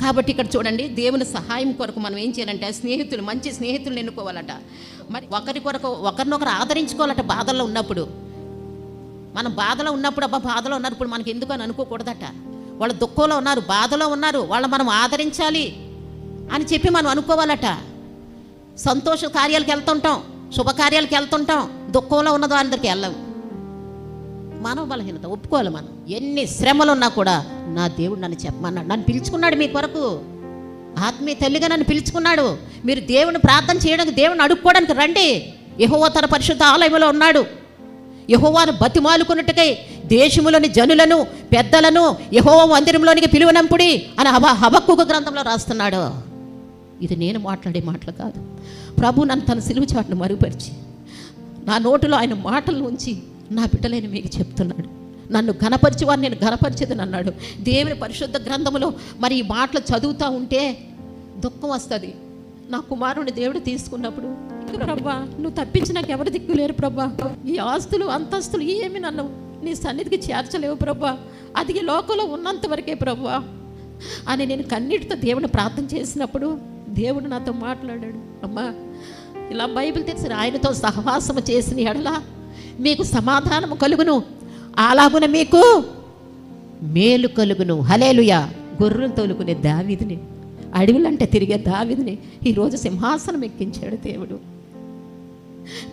కాబట్టి ఇక్కడ చూడండి, దేవుని సహాయం కొరకు మనం ఏం చేయాలంటే స్నేహితులు, మంచి స్నేహితులను ఎన్నుకోవాలట. మరి ఒకరినొకరు ఆదరించుకోవాలట. బాధల్లో ఉన్నప్పుడు, మనం బాధలో ఉన్నప్పుడు, బాధలో ఉన్నారు ఇప్పుడు మనకి ఎందుకు అని అనుకోకూడదట. వాళ్ళు దుఃఖంలో ఉన్నారు, బాధలో ఉన్నారు, వాళ్ళు మనం ఆదరించాలి అని చెప్పి మనం అనుకోవాలట. సంతోష కార్యాలకు వెళ్తుంటాం, శుభకార్యాలకు వెళ్తుంటాం, దుఃఖంలో ఉన్నదో అందరికి వెళ్ళవు. మానవ బలహీనత ఒప్పుకోవాలి. మనం ఎన్ని శ్రమలు ఉన్నా కూడా నా దేవుడు నన్ను చెప్పమన్నాడు, నన్ను పిలుచుకున్నాడు మీ కొరకు. ఆత్మీయ తల్లిగా నన్ను పిలుచుకున్నాడు. మీరు దేవుని ప్రార్థన చేయడానికి, దేవుని అడుక్కోవడానికి రండి. యెహోవా తన పరిశుద్ధ ఆలయంలో ఉన్నాడు. యెహోవాను బతిమాలుకున్నట్టుకై దేశములోని జనులను, పెద్దలను యెహోవా మందిరంలోనికి పిలువనంపుడి అని హబక్కూకు గ్రంథంలో రాస్తున్నాడు. ఇది నేను మాట్లాడే మాటలు కాదు. ప్రభు నన్ను తన సిలువ చాటును మరుగుపరిచి నా నోటిలో ఆయన మాటలు ఉంచి నా బిడ్డలైన మీకు చెప్తున్నాడు. నన్ను ఘనపరిచి వారు నేను ఘనపరిచేదని అన్నాడు. దేవుని పరిశుద్ధ గ్రంథములో మరి ఈ మాటలు చదువుతూ ఉంటే దుఃఖం వస్తుంది. నా కుమారుని దేవుడు తీసుకున్నప్పుడు, ప్రభా నువ్వు తప్పించి నాకు ఎవరు దిక్కులేరు ప్రభా, ఈ ఆస్తులు అంతస్తులు ఏమి నన్ను నీ సన్నిధికి చేర్చలేవు ప్రభా, అది ఈ లోకంలో ఉన్నంత వరకే ప్రభా అని నేను కన్నీటితో దేవుని ప్రార్థన చేసినప్పుడు దేవుడు నాతో మాట్లాడాడు. అమ్మా ఇలా బైబిల్ తెలిసిన ఆయనతో సహవాసము చేసిన ఎడల మీకు సమాధానము కలుగును, అలాగున మీకు మేలు కలుగును. హల్లెలూయా. గొర్రెలు తోలుకునే దావీదుని, అడవులంటే తిరిగే దావీదుని ఈరోజు సింహాసనం ఎక్కించాడు దేవుడు.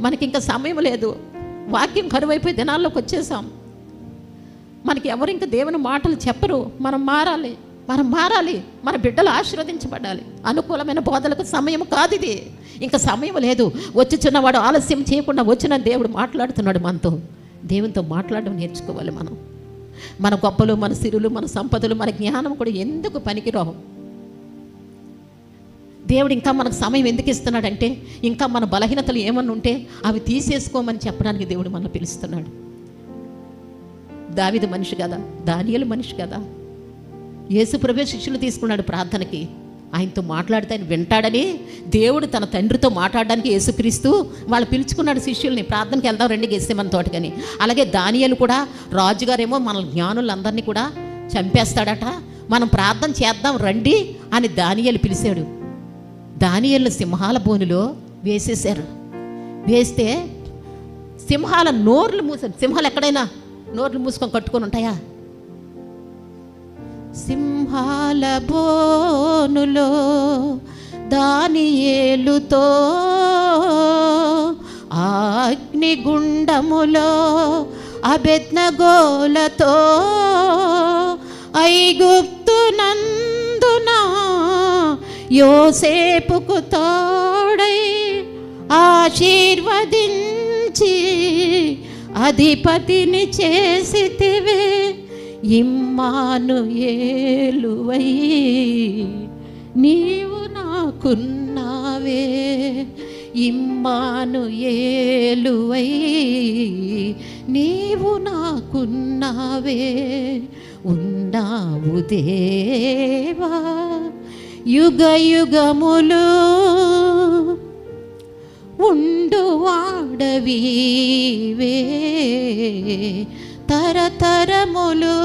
మనకి ఇంకా సమయం లేదు, వాక్యం కరువైపోయి దినాల్లోకి వచ్చేసాం. మనకి ఎవరు ఇంకా దేవుని మాటలు చెప్పరు. మనం మారాలి, మన బిడ్డలు ఆశీర్వదించబడాలి. అనుకూలమైన బోధలకు సమయం కాదు ఇది, ఇంకా సమయం లేదు. వచ్చుచున్నవాడు ఆలస్యం చేయకుండా వచ్చిన దేవుడు మాట్లాడుతున్నాడు మనతో. దేవునితో మాట్లాడడం నేర్చుకోవాలి మనం. మన గొప్పలు, మన సిరులు, మన సంపదలు, మన జ్ఞానం కూడా ఎందుకు పనికిరావు. దేవుడు ఇంకా మనకు సమయం ఎందుకు ఇస్తున్నాడంటే, ఇంకా మన బలహీనతలు ఏమన్నా ఉంటే అవి తీసేసుకోమని చెప్పడానికి దేవుడు మనల్ని పిలుస్తున్నాడు. దావీదు మనిషి కదా, దానియేలు మనిషి కదా. యేసుప్రభువే శిష్యులు తీసుకున్నాడు ప్రార్థనకి. ఆయనతో మాట్లాడితే ఆయన వింటాడని దేవుడు తన తండ్రితో మాట్లాడడానికి యేసుక్రీస్తు వాళ్ళు పిలుచుకున్నాడు శిష్యుల్ని. ప్రార్థనకి వెళ్దాం రండి గెస్సేమని తోటకని. అలాగే దానియేలు కూడా, రాజుగారేమో మన జ్ఞానులందరినీ కూడా చంపేస్తాడట, మనం ప్రార్థన చేద్దాం రండి అని దానియేలు పిలిచాడు. దానియేలు సింహాల బోనులో వేసేశారు. వేస్తే సింహాల నోర్లు మూసారు. సింహాలు ఎక్కడైనా నోర్లు మూసుకొని కట్టుకొని ఉంటాయా? సింహాల బోనులో దానియేలుతో, అగ్నిగుండములో అబేద్నెగోలతో, ఐగుప్తు నందున యోసేపుకు తోడై ఆశీర్వదించి అధిపతిని చేసితివే, ఇమ్మానుయేలువై నీవు నాకున్నావే, ఇమ్మానుయేలువై నీవు నాకున్నావే, ఉన్నావు దేవా యుగ యుగములు ఉండు వాడవీవే, తరతరములు.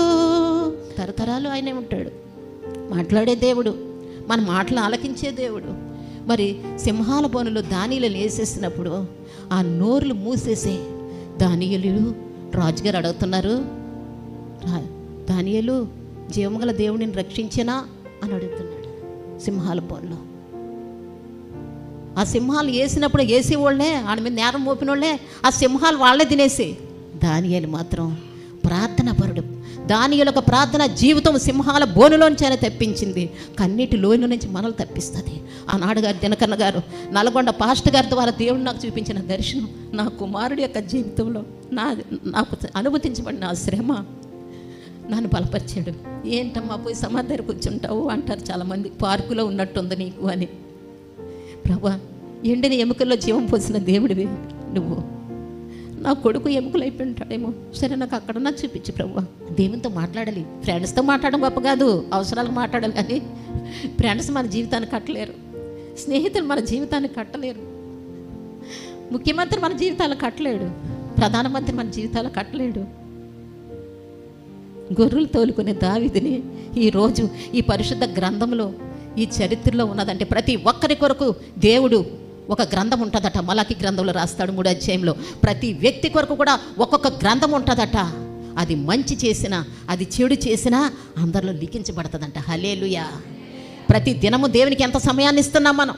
తరతరాలు ఆయనే ఉంటాడు, మాట్లాడే దేవుడు, మన మాటలు ఆలకించే దేవుడు. మరి సింహాల బోనులో దానియేలు వేసేసినప్పుడు ఆ నోర్లు మూసేసే దానియేలు రాజుగారు అడుగుతున్నారు, దానియేలు జీవముగల దేవుడిని రక్షించినా అని అడుగుతున్నాడు సింహాల బోన్లో. ఆ సింహాలు వేసినప్పుడు వేసే వాళ్ళే, ఆడ మీద నేరం మోపిన వాళ్ళే ఆ సింహాలు వాళ్ళే తినేసి. దానియేలు మాత్రం ప్రార్థన పరుడు. దానియేలు ఒక ప్రార్థన జీవితం సింహాల బోనులోంచి ఆయన తప్పించింది, కన్నీటి లోయ నుంచి మనల్ని తప్పిస్తుంది. ఆనాడు గారు దినకన్న గారు నల్గొండ పాస్టర్ గారి ద్వారా దేవుడు నాకు చూపించిన దర్శనం, నా కుమారుడి యొక్క జీవితంలో నాకు అనుమతించబడిన ఆ శ్రమ నన్ను బలపరిచాడు. ఏంటమ్మా పోయి సమాధానం కూర్చుంటావు అంటారు చాలామంది, పార్కులో ఉన్నట్టుంది నీకు అని. ప్రభా, ఎండిన ఎముకల్లో జీవం పోసిన దేవుడివి నువ్వు, నా కొడుకు ఎముకలు అయిపోయి ఉంటాడేమో, సరే నాకు అక్కడన్నా చూపించు ప్రభా. దేవునితో మాట్లాడాలి. ఫ్రెండ్స్తో మాట్లాడడం గొప్ప కాదు, అవసరాలకు మాట్లాడాలి. కానీ ఫ్రెండ్స్ మన జీవితాన్ని కట్టలేరు, స్నేహితులు మన జీవితాన్ని కట్టలేరు, ముఖ్యమంత్రి మన జీవితాలు కట్టలేడు, ప్రధానమంత్రి మన జీవితాలు కట్టలేడు. గొర్రెలు తోలుకునే దావీదుని ఈరోజు ఈ పరిశుద్ధ గ్రంథంలో, ఈ చరిత్రలో ఉన్నదంటే ప్రతి ఒక్కరి కొరకు దేవుడు ఒక గ్రంథం ఉంటుందట. మలాకి గ్రంథంలో రాస్తాడు 3వ అధ్యాయంలో. ప్రతి వ్యక్తి కొరకు కూడా ఒక్కొక్క గ్రంథం ఉంటుందట. అది మంచి చేసినా, అది చెడు చేసినా అందరిలో లిఖించబడుతుందంట. హల్లెలూయా. ప్రతి దినము దేవునికి ఎంత సమయాన్ని ఇస్తున్నాం మనం,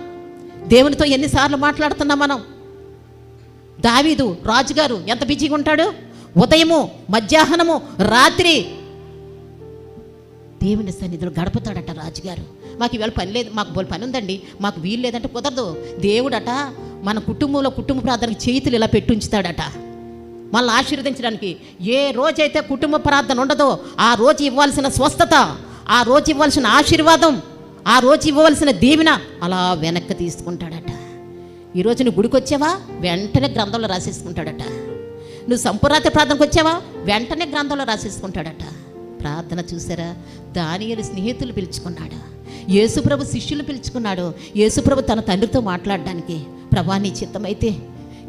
దేవునితో ఎన్నిసార్లు మాట్లాడుతున్నాం మనం. దావీదు రాజుగారు ఎంత బిజీగా ఉంటాడు, ఉదయము, మధ్యాహ్నము, రాత్రి దేవుని సన్నిధిలో గడుపుతాడట రాజుగారు. మాకు ఇవాళ పని లేదు, మాకు పని ఉందండి, మాకు వీలు లేదంటే కుదరదు. దేవుడట మన కుటుంబంలో కుటుంబ ప్రార్థనకి చేతులు ఇలా పెట్టుంచుతాడట మనల్ని ఆశీర్వదించడానికి. ఏ రోజైతే కుటుంబ ప్రార్థన ఉండదో ఆ రోజు ఇవ్వాల్సిన స్వస్థత, ఆ రోజు ఇవ్వాల్సిన ఆశీర్వాదం, ఆ రోజు ఇవ్వవలసిన దీవెన అలా వెనక్కి తీసుకుంటాడట. ఈరోజు నువ్వు గుడికి వచ్చావా, వెంటనే గ్రంథంలో రాసేసుకుంటాడట. నువ్వు సంపూర్ణాతి ప్రార్థనకు వచ్చావా, వెంటనే గ్రంథంలో రాసేసుకుంటాడట. ప్రార్థన చూసారా, దానియేలు స్నేహితులు పిలుచుకున్నాడు, యేసుప్రభు శిష్యులు పిలుచుకున్నాడు. యేసుప్రభు తన తండ్రితో మాట్లాడడానికి, ప్రభా నీ చిత్తమైతే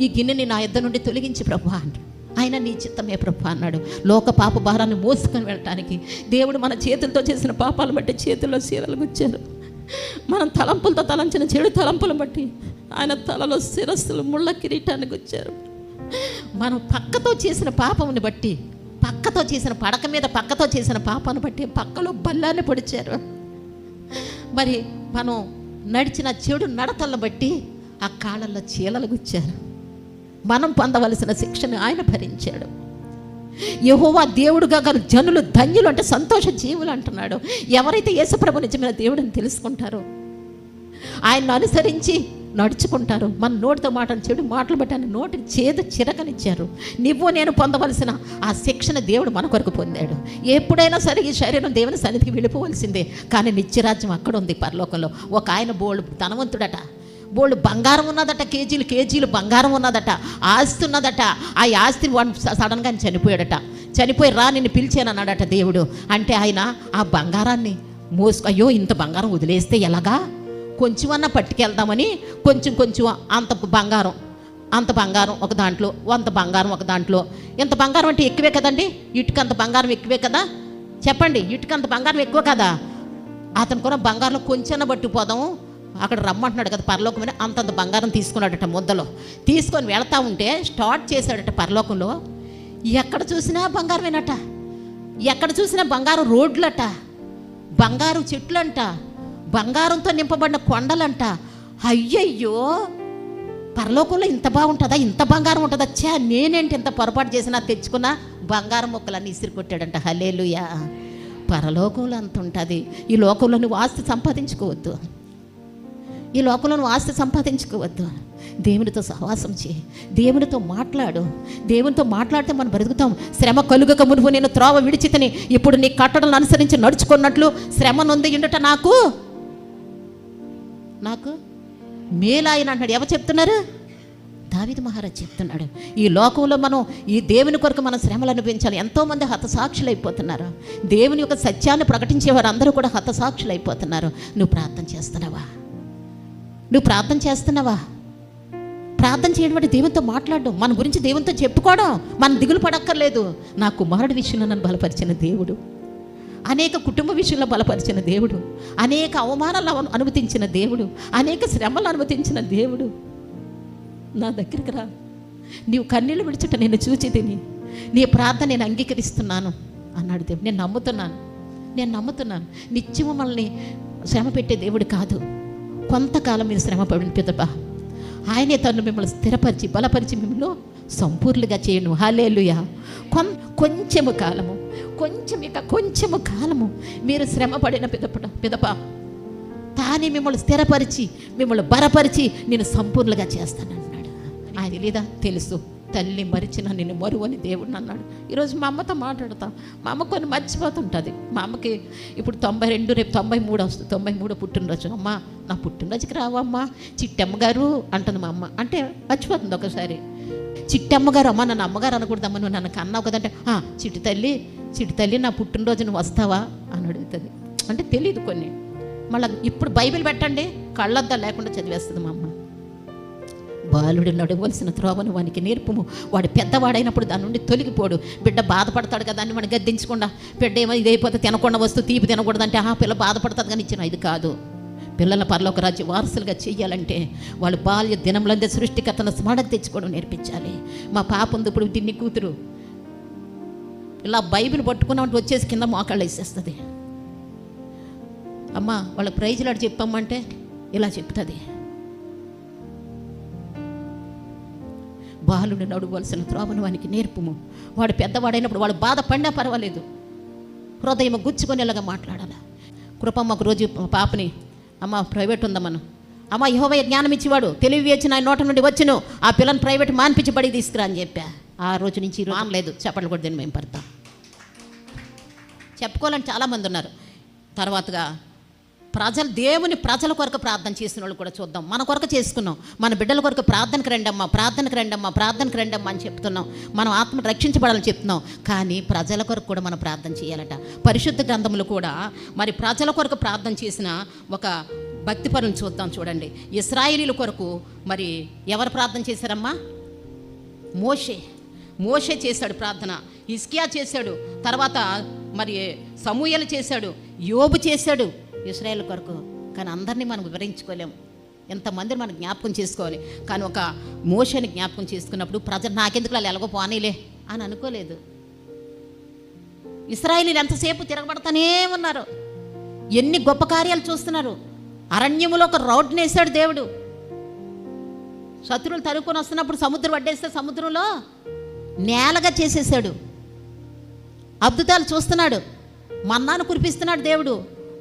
ఈ గిన్నెని నా యొద్ద నుండి తొలగించి ప్రభా అంటాడు. ఆయన నీ చిత్తమే ప్రభా అన్నాడు. లోక పాప భారాన్ని మోసుకొని వెళ్ళటానికి దేవుడు మన చేతులతో చేసిన పాపాలు బట్టి చేతుల్లో చీరలు గుచ్చారు. మనం తలంపులతో తలంచిన చెడు తలంపులు బట్టి ఆయన తలలో శిరస్సులు ముళ్ళ కిరీటాన్ని గుచ్చారు. మనం పక్కతో చేసిన పాపముని బట్టి పక్కతో చేసిన పడక మీద పక్కతో చేసిన పాపాన్ని బట్టి పక్కలో బల్లాన్ని పొడిచారు. మరి మనం నడిచిన చెడు నడతలను బట్టి ఆ కాళ్ళల్లో చీలలు గుచ్చారు. మనం పొందవలసిన శిక్షను ఆయన భరించాడు. యెహోవా దేవుడుగా గల జనులు ధన్యులు అంటే సంతోష జీవులు అంటున్నాడు. ఎవరైతే యేసుప్రభు నిజమైన దేవుడిని తెలుసుకుంటారో, ఆయన్ని అనుసరించి నడుచుకుంటారు, మన నోటితో మాటలు చెడు మాటలు బట్టి ఆయన నోటికి చేదు చిరకనిచ్చారు. నువ్వు నేను పొందవలసిన ఆ శిక్షణ దేవుడు మన కొరకు పొందాడు. ఎప్పుడైనా సరే ఈ శరీరం దేవుని సన్నిధికి వెళ్ళిపోవలసిందే. కానీ నిత్యరాజ్యం అక్కడ ఉంది పరలోకంలో. ఒక ఆయన బోల్డ్ ధనవంతుడట, బోల్డ్ బంగారం ఉన్నదట, కేజీలు కేజీలు బంగారం ఉన్నదట, ఆస్తి ఉన్నదట. ఆ ఆస్తి సడన్గా చనిపోయాడట. చనిపోయి రా నిన్ను పిలిచానన్నాడట దేవుడు. అంటే ఆయన ఆ బంగారాన్ని అయ్యో ఇంత బంగారం వదిలేస్తే ఎలాగా, కొంచెమన్నా పట్టుకెళ్దామని కొంచెం అంత బంగారం ఒక దాంట్లో, అంత బంగారం ఒక దాంట్లో. ఇంత బంగారం అంటే ఎక్కువే కదండి, ఇటుకంత బంగారం ఎక్కువే కదా, చెప్పండి, ఇటుకంత బంగారం ఎక్కువ కదా. అతను కూడా బంగారంలో కొంచెం పట్టుకుపోదాము, అక్కడ రమ్మంటున్నాడు కదా పరలోకమని. అంతంత బంగారం తీసుకున్నాడట, ముద్దలో తీసుకొని వెళ్తా ఉంటే స్టార్ట్ చేశాడట పరలోకంలో. ఎక్కడ చూసినా బంగారమేనట, ఎక్కడ చూసినా బంగారం రోడ్లట, బంగారు చెట్లంట, బంగారంతో నింపబడిన కొండలంట. అయ్యయ్యో, పరలోకంలో ఇంత బాగుంటుందా, ఇంత బంగారం ఉంటుందా, ఛా నేనేంటి ఇంత పొరపాటు చేసినా తెచ్చుకున్న బంగారం మొక్కలన్నీ ఇసిరి కొట్టాడంట. హల్లెలూయా. పరలోకంలో అంత ఉంటుంది. ఈ లోకంలో నువ్వు ఆస్తి సంపాదించుకోవద్దు, ఈ లోకంలో నువ్వు ఆస్తి సంపాదించుకోవద్దు. దేవునితో సహవాసం చేయి, దేవునితో మాట్లాడు. దేవునితో మాట్లాడితే మనం బ్రతుకుతాం. శ్రమ కలుగక మునుపు నేను త్రోవ విడిచితని, ఇప్పుడు నీ కట్టడలను అనుసరించి నడుచుకున్నట్లు శ్రమ నొంది ఉండుట నాకు మేలాయన అంటాడు. ఎవరు చెప్తున్నారు? దావీదు మహారాజు చెప్తున్నాడు. ఈ లోకంలో మనం ఈ దేవుని కొరకు మనం శ్రమలు అనుభవించాలి. ఎంతోమంది హతసాక్షులు అయిపోతున్నారు. దేవుని యొక్క సత్యాన్ని ప్రకటించేవారు అందరూ కూడా హతసాక్షులు అయిపోతున్నారు. నువ్వు ప్రార్థన చేస్తున్నావా? ప్రార్థన చేయడం అంటే దేవునితో మాట్లాడడం, మన గురించి దేవునితో చెప్పుకోవడం. మనం దిగులు పడక్కర్లేదు. నా కుమారుడి విషయంలో నన్ను బలపరిచిన దేవుడు, అనేక కుటుంబ విషయంలో బలపరిచిన దేవుడు, అనేక అవమానాలు అనుమతించిన దేవుడు, అనేక శ్రమలు అనుమతించిన దేవుడు నా దగ్గరికి రా. నీవు కన్నీళ్ళు విడిచుట నేను చూచి తిని నీ ప్రార్థన నేను అంగీకరిస్తున్నాను అన్నాడు దేవుడు. నేను నమ్ముతున్నాను. నిత్యము మనల్ని శ్రమ పెట్టే దేవుడు కాదు. కొంతకాలం మీరు శ్రమ పడిన పిదప ఆయనే తను మిమ్మల్ని స్థిరపరిచి బలపరిచి మిమ్మల్ని సంపూర్ణంగా చేయను. హల్లెలూయా. కొంచెము కాలము మీరు శ్రమ పడిన పిదప తానే మిమ్మల్ని స్థిరపరిచి మిమ్మల్ని బలపరిచి నేను సంపూర్ణంగా చేస్తానన్నాడు. ఆయన లేదా తెలుసు, తల్లి మరిచిన నిన్ను మరువని దేవుడు అన్నాడు. ఈరోజు మా అమ్మతో మాట్లాడతా, మా అమ్మ కొన్ని మర్చిపోతుంటుంది. మా అమ్మకి ఇప్పుడు 92, రేపు 93 వస్తుంది, 93 పుట్టినరోజు. అమ్మ నా పుట్టినరోజుకి రావమ్మా చిట్టమ్మ గారు అంటుంది మా అమ్మ. అంటే మర్చిపోతుంది ఒకసారి. చిట్టమ్మ గారు, అమ్మ నన్ను అమ్మగారు అనకూడదమ్మ, నువ్వు నన్ను అన్నావు కదంటే చిట్టి తల్లి నా పుట్టినరోజు నువ్వు వస్తావా అని అడుగుతుంది. అంటే తెలియదు కొన్ని. మళ్ళీ ఇప్పుడు బైబిల్ పెట్టండి, కళ్ళద్దా లేకుండా చదివేస్తుంది మా అమ్మ. బాలుడు నడవలసిన త్రోవను వానికి నేర్పుము, వాడు పెద్దవాడైనప్పుడు దాని నుండి తొలగిపోడు. బిడ్డ బాధపడతాడు కదా అని మనం గద్దించకుండా, బిడ్డ ఏమో ఇదైపోతే తినకుండా వస్తువు తీపి తినకూడదంటే పిల్ల బాధపడుతుంది కానీ ఇచ్చిన ఇది కాదు. పిల్లల పరలోక రాజ్య వారసులుగా చెయ్యాలంటే వాళ్ళు బాల్య దినంలందే సృష్టికర్తను స్మరణ తెచ్చుకోవడం నేర్పించాలి. మా పాప ఉంది ఇప్పుడు, దీన్ని కూతురు ఇలా బైబిల్ పట్టుకున్నామంటే వచ్చేసి కింద మోకాళ్ళు వేసేస్తుంది. అమ్మ వాళ్ళకి ప్రైజ్లాడు చెప్పమ్మంటే ఇలా చెప్తుంది. బాలుడు నడవలసిన త్రోవను వానికి నేర్పుము, వాడు పెద్దవాడైనప్పుడు వాడు బాధపడినా పర్వాలేదు, హృదయం గుచ్చుకొనేలాగా మాట్లాడాలి. కృపమ్మ ఒక రోజు పాపని, అమ్మ ప్రైవేట్ ఉందమ్మను, అమ్మ యెహోవా జ్ఞానం ఇచ్చేవాడు, తెలివి వచ్చిన ఆయన నోట నుండి వచ్చును, ఆ పిల్లని ప్రైవేట్ మాన్పించి బడికి తీసుకురా అని చెప్పా. ఆ రోజు నుంచి మానలేదు. చెప్పట్లు కూడా దీన్ని మేము పడతాం. చెప్పుకోవాలని చాలామంది ఉన్నారు. తర్వాతగా దేవుని ప్రజల కొరకు ప్రార్థన చేసిన వాళ్ళు కూడా చూద్దాం. మన కొరకు చేసుకున్నాం, మన బిడ్డల కొరకు ప్రార్థనకు రండమ్మా అని చెప్తున్నాం. మనం ఆత్మ రక్షించబడాలని చెప్తున్నాం. కానీ ప్రజల కొరకు కూడా మనం ప్రార్థన చేయాలట. పరిశుద్ధ గ్రంథములు కూడా మరి ప్రజల కొరకు ప్రార్థన చేసిన ఒక భక్తి పరులను చూద్దాం. చూడండి, ఇశ్రాయేలీల కొరకు మరి ఎవరు ప్రార్థన చేశారమ్మా? మోషే చేశాడు ప్రార్థన, హిజ్కియా చేశాడు, తర్వాత మరి సమూయేలు చేశాడు, యోబు చేశాడు ఇశ్రాయేల్ కొరకు. కానీ అందరినీ మనం వివరించుకోలేము, ఎంతమందిని మనం జ్ఞాపకం చేసుకోవాలి. కానీ ఒక మోషేని జ్ఞాపకం చేసుకున్నప్పుడు ప్రజలు నాకెందుకు వాళ్ళు ఎలాగో పోనీలే అని అనుకోలేదు. ఇశ్రాయేలీయులు ఎంతసేపు తిరగబడతానే ఉన్నారు. ఎన్ని గొప్ప కార్యాలు చూస్తున్నారు. అరణ్యములో ఒక రోడ్డుని వేశాడు దేవుడు. శత్రువులు తరుక్కొని వస్తున్నప్పుడు సముద్రం అడ్డేస్తే సముద్రంలో నేలగా చేసేసాడు. అద్భుతాలు చూస్తున్నాడు. మన్నాను కురిపిస్తున్నాడు దేవుడు.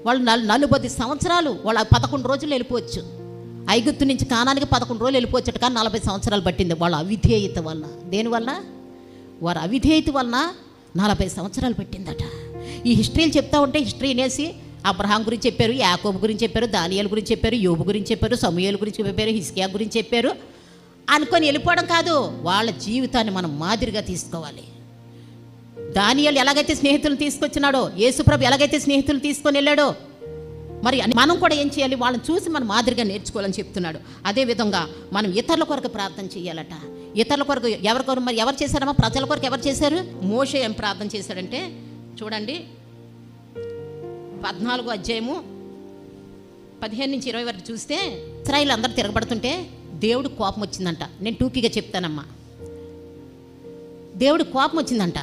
వాళ్ళు 40 సంవత్సరాలు, వాళ్ళ 11 రోజులు వెళ్ళిపోవచ్చు. ఐగుప్తు నుంచి కానానికి 11 రోజులు వెళ్ళిపోవచ్చు. కానీ 40 సంవత్సరాలు పట్టింది వాళ్ళ అవిధేయత వల్ల. దేనివల్ల? వారి అవిధేయత వలన 40 సంవత్సరాలు పట్టిందట. ఈ హిస్టరీలు చెప్తా ఉంటే హిస్టరీ అనేసి అబ్రహాం గురించి చెప్పారు, యాకోబు గురించి చెప్పారు, దానియేలు గురించి చెప్పారు, యోబు గురించి చెప్పారు, సమూయేలు గురించి చెప్పారు, హిజ్కియా గురించి చెప్పారు అనుకొని వెళ్ళిపోవడం కాదు. వాళ్ళ జీవితాన్ని మనం మాదిరిగా తీసుకోవాలి. దానియేలు ఎలాగైతే స్నేహితులను తీసుకొచ్చినాడో, యేసుప్రభు ఎలాగైతే స్నేహితులను తీసుకొని వెళ్ళాడో, మరి మనం కూడా ఏం చేయాలి? వాళ్ళని చూసి మనం మాదిరిగా నేర్చుకోవాలని చెప్తున్నాడు. అదేవిధంగా మనం ఇతరుల కొరకు ప్రార్థన చేయాలట. ఇతరుల కొరకు ఎవరి కొరకు? మరి ఎవరు చేశారమ్మా? ప్రజల కొరకు ఎవరు చేశారు? మోషే ఏం ప్రార్థన చేశాడంటే చూడండి, 14వ అధ్యాయము 15 నుంచి 20 వరకు చూస్తే, ఇశ్రాయేలు అందరూ తిరగబడుతుంటే దేవుడు కోపం వచ్చిందంట. నేను టూకీగా చెప్తానమ్మా. దేవుడు కోపం వచ్చిందంట.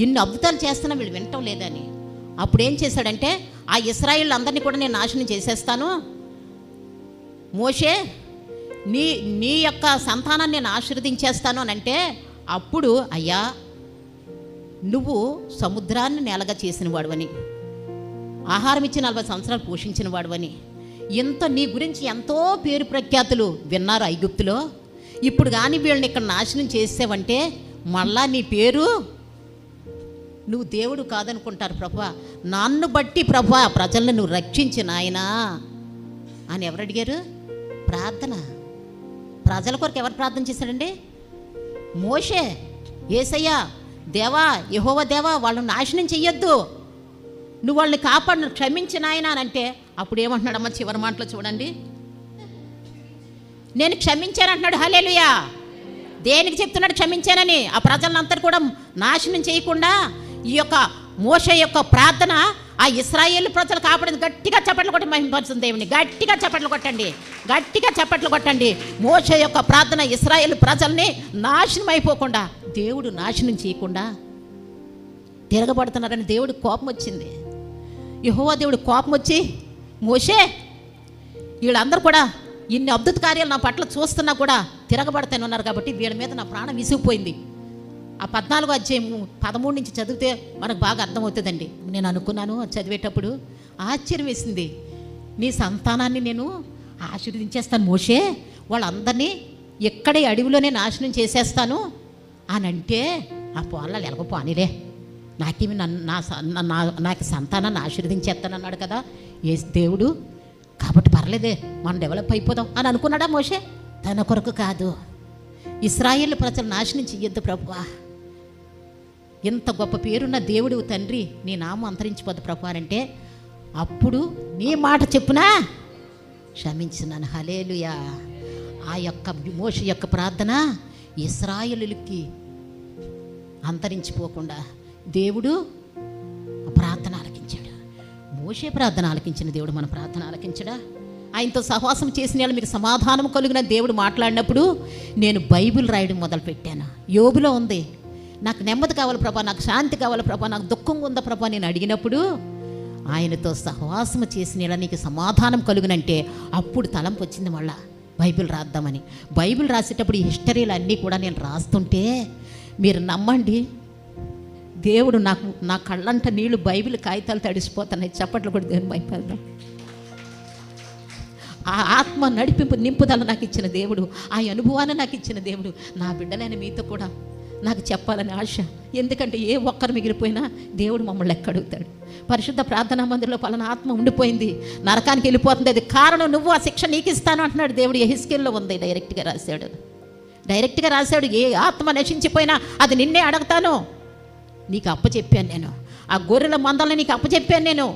ఇన్ని అద్భుతాలు చేస్తున్నా వీళ్ళు వినటం లేదని. అప్పుడు ఏం చేశాడంటే, ఆ ఇశ్రాయేలు అందరినీ కూడా నేను నాశనం చేసేస్తాను, మోషే నీ యొక్క సంతానాన్ని నేను ఆశీర్వదించేస్తాను అని అంటే, అప్పుడు అయ్యా నువ్వు సముద్రాన్ని నేలగా చేసిన వాడువని, ఆహారం ఇచ్చి 40 సంవత్సరాలు పోషించిన వాడువని, ఇంత నీ గురించి ఎంతో పేరు ప్రఖ్యాతులు విన్నారు ఐగుప్తులో. ఇప్పుడు కానీ వీళ్ళని ఇక్కడ నాశనం చేసేవంటే మళ్ళా నీ పేరు, నువ్వు దేవుడు కాదనుకుంటారు ప్రభువా. నన్ను బట్టి ప్రభువా ప్రజలను నువ్వు రక్షించిన ఆయన అని ఎవరు అడిగారు? ప్రార్థన. ప్రజల కొరకు ఎవరు ప్రార్థన చేశాడండి? మోషే. యేసయ్యా, దేవా, యెహోవా దేవా, వాళ్ళని నాశనం చెయ్యొద్దు, నువ్వు వాళ్ళని కాపాడు, క్షమించిన ఆయన అని అంటే, అప్పుడు ఏమంటున్నాడమ్మా చివరి మాటలో చూడండి, నేను క్షమించానంటున్నాడు. హల్లెలూయా. దేనికి చెప్తున్నాడు క్షమించానని? ఆ ప్రజలందరూ కూడా నాశనం చేయకుండా ఈ యొక్క మోషే యొక్క ప్రార్థన ఆ ఇశ్రాయేలు ప్రజలు కాపాడింది. గట్టిగా చప్పట్లు కొట్టి మహిమపరుస్తుంది దేవుని. గట్టిగా చప్పట్లు కొట్టండి, గట్టిగా చప్పట్లు కొట్టండి. మోషే యొక్క ప్రార్థన ఇశ్రాయేలు ప్రజల్ని నాశనం అయిపోకుండా, దేవుడు నాశనం చేయకుండా తిరగబడుతున్నారని దేవుడు కోపం వచ్చింది. యెహోవా దేవుడు కోపం వచ్చి, మోషే వీళ్ళందరూ కూడా ఇన్ని అద్భుత కార్యాలు నా పట్ల చూస్తున్నా కూడా తిరగబడతానే ఉన్నారు కాబట్టి వీళ్ళ మీద నా ప్రాణం విసిగిపోయింది. ఆ 14వ అధ్యాయము 13 నుంచి చదివితే మనకు బాగా అర్థమవుతుందండి. నేను అనుకున్నాను చదివేటప్పుడు, ఆశ్చర్యం వేసింది. నీ సంతానాన్ని నేను ఆశీర్వదించేస్తాను మోషే, వాళ్ళందరినీ ఎక్కడే అడవిలోనే నాశనం చేసేస్తాను అని అంటే, ఆ పోన్లలో ఎలగపోనిలే, నాకేమి నాకు సంతానాన్ని ఆశీర్వదించేస్తానన్నాడు కదా ఏ దేవుడు, కాబట్టి పర్లేదే మనం డెవలప్ అయిపోదాం అని అనుకున్నాడా మోషే? తన కొరకు కాదు, ఇశ్రాయేలు ప్రజలు నాశనం చెయ్యొద్దు ప్రభువా, ఇంత గొప్ప పేరున్న దేవుడు తండ్రి నీ నామం అంతరించిపోద్దు ప్రభు అంటే, అప్పుడు నీ మాట చెప్పునా క్షమించున్నాను. హల్లెలూయా. ఆ యొక్క మోషే యొక్క ప్రార్థన ఇశ్రాయేలుకి అంతరించిపోకుండా దేవుడు ప్రార్థన ఆలకించాడు. మోషే ప్రార్థన ఆలకించిన దేవుడు మన ప్రార్థన ఆలకించడా? ఆయనతో సహవాసం చేసిన వాళ్ళు మీకు సమాధానం కలిగిన దేవుడు మాట్లాడినప్పుడు నేను బైబిల్ రాయడం మొదలుపెట్టాను. యోబులో ఉంది, నాకు నెమ్మది కావాలి ప్రభా, నాకు శాంతి కావాలి ప్రభా, నాకు దుఃఖంగా ఉందా ప్రభా నేను అడిగినప్పుడు, ఆయనతో సహవాసం చేసిన ఇలా నీకు సమాధానం కలుగునంటే అప్పుడు తలంపు వచ్చింది మళ్ళా బైబిల్ రాద్దామని. బైబిల్ రాసేటప్పుడు ఈ హిస్టరీలు అన్నీ కూడా నేను రాస్తుంటే మీరు నమ్మండి, దేవుడు నా కళ్ళంట నీళ్లు బైబిల్ కాగితాలు తడిసిపోతున్నాయి. చప్పట్లు కూడా దేవుని భయపడదాం. ఆ ఆత్మ నడిపింపు నింపుదల నాకు ఇచ్చిన దేవుడు, ఆ అనుభవాన్ని నాకు ఇచ్చిన దేవుడు, నా బిడ్డలైన మీతో కూడా నాకు చెప్పాలని ఆశ. ఎందుకంటే ఏ ఒక్కరు మిగిలిపోయినా దేవుడు మమ్మల్ని లెక్క అడుగుతాడు. పరిశుద్ధ ప్రార్థనా మందిరంలో పలానా ఆత్మ ఉండిపోయింది, నరకానికి వెళ్ళిపోతుంది, అది కారణం నువ్వు, ఆ శిక్ష నీకు ఇస్తాను అంటున్నాడు దేవుడు. యెహెజ్కేలులో ఉంది, డైరెక్ట్గా రాశాడు. ఏ ఆత్మ నశించిపోయినా అది నిన్నే అడుగుతాను, నీకు అప్పచెప్పాను నేను, ఆ గొర్రెల మందల్ని నీకు అప్పచెప్పాను నేను,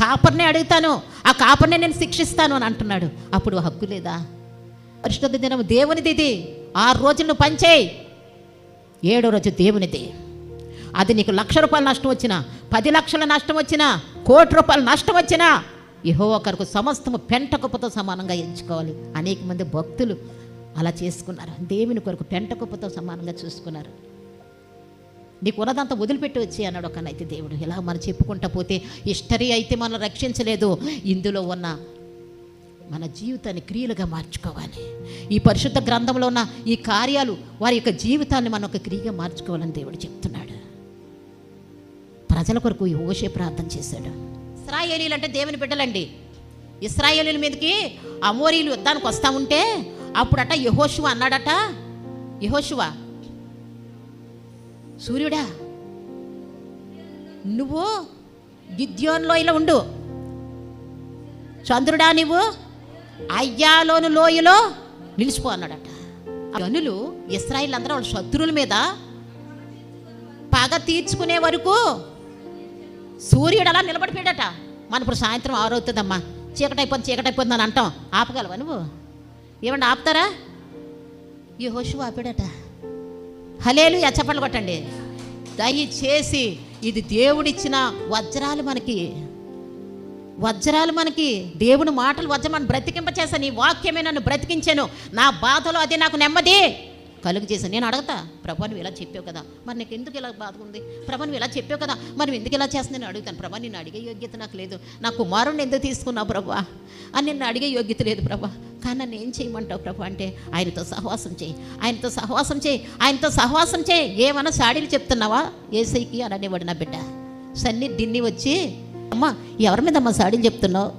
కాపర్నే అడుగుతాను, ఆ కాపర్నే నేను శిక్షిస్తాను అని అంటున్నాడు. అప్పుడు హక్కు లేదా? పరిశుద్ధ దినం దేవునిది, ఇది 6 రోజులు పంచేయి, 7వ రోజు దేవునిది. అది నీకు ₹1,00,000 నష్టం వచ్చినా, 10 లక్షల నష్టం వచ్చినా, ₹1,00,00,000 నష్టం వచ్చినా యెహోవా కొరకు సమస్తము పెంటకుప్పతో సమానంగా ఎంచుకోవాలి. అనేక మంది భక్తులు అలా చేసుకున్నారు, దేవుని కొరకు పెంటకుప్పతో సమానంగా చూసుకున్నారు. నీకున్నదంతా వదిలిపెట్టి వచ్చి అన్నాడు ఒకనైతే దేవుడు. ఇలా మనం చెప్పుకుంటా పోతే హిస్టరీ అయితే మనం రక్షించలేదు, ఇందులో ఉన్న మన జీవితాన్ని క్రియలుగా మార్చుకోవాలి. ఈ పరిశుద్ధ గ్రంథంలో ఉన్న ఈ కార్యాలు వారి యొక్క జీవితాన్ని మనం ఒక క్రియగా మార్చుకోవాలని దేవుడు చెప్తున్నాడు. ప్రజల కొరకు యెహోషే ప్రార్థన చేశాడు. ఇశ్రాయేలీలు అంటే దేవుని బిడ్డలండి. ఇశ్రాయేలీల మీదకి అమోరీలు యుద్ధానికి వస్తూ ఉంటే అప్పుడట యెహోషువ అన్నాడట, యెహోషువ సూర్యుడా నువ్వు గిద్యోనులో ఇలా ఉండు, చంద్రుడా నువ్వు అయ్యాలోను లోయలో నిలిచిపో అన్నాడట. గనులు ఇశ్రాయేలు అందరూ వాళ్ళ శత్రువుల మీద పగ తీర్చుకునే వరకు సూర్యుడు అలా నిలబడిపోయాడట. మన ఇప్పుడు సాయంత్రం 6 అవుతుందమ్మా, చీకటైపోతుంది అని అంటాం, ఆపగలవా నువ్వు? ఏమన్నా ఆపుతారా? యెహోషువ ఆపాడట. హల్లెలూయా, చప్పట్లు కొట్టండి. దయచేసి ఇది దేవుడిచ్చిన వజ్రాలు మనకి దేవుని మాటలు వజ్రం మనం బ్రతికింపచేశాను. నీ వాక్యమే నన్ను బ్రతికించాను, నా బాధలో అదే నాకు నెమ్మది కలుగు చేశాను. నేను అడగతా, ప్రభా నువ్వు ఇలా చెప్పావు కదా, మరి నీకు ఎందుకు ఇలా బాధ ఉంది? ప్రభా నువ్వు ఇలా చెప్పావు కదా, మరి ఎందుకు ఇలా చేస్తుంది? నేను అడుగుతాను, ప్రభా నిన్ను అడిగే యోగ్యత నాకు లేదు, నా కుమారుడిని ఎందుకు తీసుకున్నావు ప్రభా అని నిన్ను అడిగే యోగ్యత లేదు ప్రభా, కానీ నన్ను ఏం చేయమంటావు ప్రభా అంటే ఆయనతో సహవాసం చేయి. ఏమన్నా సాడీలు చెప్తున్నావా యేసయ్యకి అని అనేవాడు నా బిడ్డ. సన్ని డిన్ని వచ్చి, అమ్మ ఎవరి మీద అమ్మ సాడీలు చెప్తున్నావు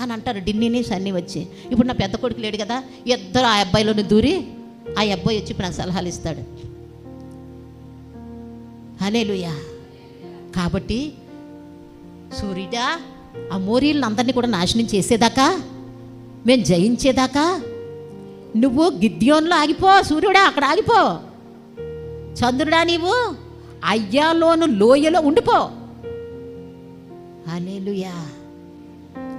అని అంటారు డిన్నీని సన్ని వచ్చి. ఇప్పుడు నా పెద్ద కొడుకు లేడు కదా, ఇద్దరు ఆ అబ్బాయిలోని దూరి ఆ అబ్బాయి వచ్చి నాకు సలహాలు ఇస్తాడు. హల్లెలూయా. కాబట్టి సూర్యుడా అమోరీలను అందరినీ కూడా నాశనం చేసేదాకా, మేము జయించేదాకా నువ్వు గిద్యోనులో ఆగిపో, సూర్యుడా అక్కడ ఆగిపో, చంద్రుడా నీవు అయ్యాలోను లోయలో ఉండిపో. హల్లెలూయా.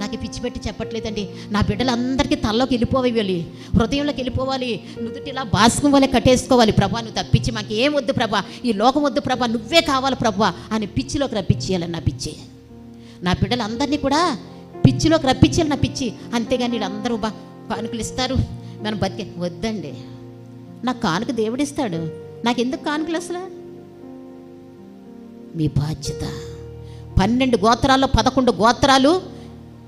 నాకు పిచ్చి పెట్టి చెప్పట్లేదండి, నా బిడ్డలందరికీ తల్లోకి వెళ్ళిపోవాలి, హృదయంలోకి వెళ్ళిపోవాలి, నుదుటి ఇలా బాస్కం వల్లే కట్టేసుకోవాలి. ప్రభా నువ్వు తప్పించి మాకు ఏం వద్దు ప్రభా, ఈ లోకం వద్దు ప్రభా, నువ్వే కావాలి ప్రభా అని పిచ్చిలోకి రప్పించేయాలని నా పిచ్చి. నా బిడ్డలందరినీ కూడా పిచ్చిలోకి రప్పించేయాలి నా పిచ్చి. అంతేగాని వీళ్ళందరూ కానుకలు ఇస్తారు మనం బతికే వద్దండి. నాకు కానుక దేవుడిస్తాడు, నాకెందుకు కానుకలు అసలు? మీ బాధ్యత 12 గోత్రాల్లో 11 గోత్రాలు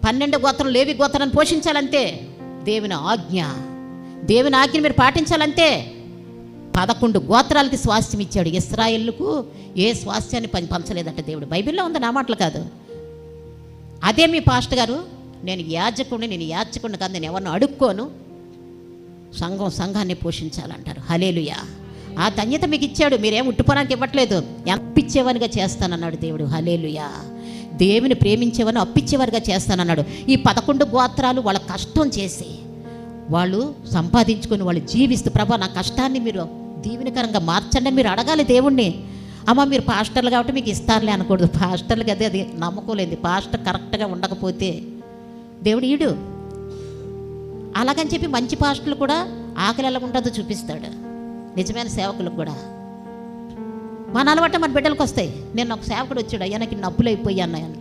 12 గోత్రం లేవి గోత్రాన్ని పోషించాలంతే. దేవుని ఆజ్ఞ మీరు పాటించాలంతే. 11 గోత్రాలకి స్వాస్థ్యం ఇచ్చాడు. ఇశ్రాయేలుకు ఏ స్వాస్థ్యాన్ని పంచలేదంటే దేవుడు. బైబిల్లో ఉంది, నా మాటలు కాదు. అదే మీ పాస్టర్ గారు, నేను యాజకుడిని కాదు, నేను ఎవరిని అడుక్కోను, సంఘాన్ని పోషించాలంటారు. హల్లెలూయా. ఆ ధన్యత మీకు ఇచ్చాడు, మీరేం ఉట్టుపోవడానికి ఇవ్వట్లేదు. అప్పిచ్చేవానిగా చేస్తానన్నాడు దేవుడు. హల్లెలూయా. దేవుని ప్రేమించేవారిని అప్పిచ్చేవారిగా చేస్తానన్నాడు. ఈ 11 గోత్రాలు వాళ్ళ కష్టం చేసి వాళ్ళు సంపాదించుకొని వాళ్ళు జీవిస్తూ, ప్రభా నా కష్టాన్ని మీరు దీవెనకరంగా మార్చండి మీరు అడగాలి దేవుణ్ణి. అమ్మ మీరు పాస్టర్లు కాబట్టి మీకు ఇస్తారులే అనకూడదు. పాస్టర్లకి అది నమ్మకం లేదు. పాస్టర్ కరెక్ట్గా ఉండకపోతే దేవుడు ఈడు. అలాగని చెప్పి మంచి పాస్టర్లు కూడా ఆకలి ఎలా ఉంటుందో చూపిస్తాడు. నిజమైన సేవకులకు కూడా మన అలవాటు మన బిడ్డలకు వస్తాయి. నేను ఒక సేవకుడు వచ్చాడు, అయ్యా నాకు నప్పులు అయిపోయి అన్నాయని.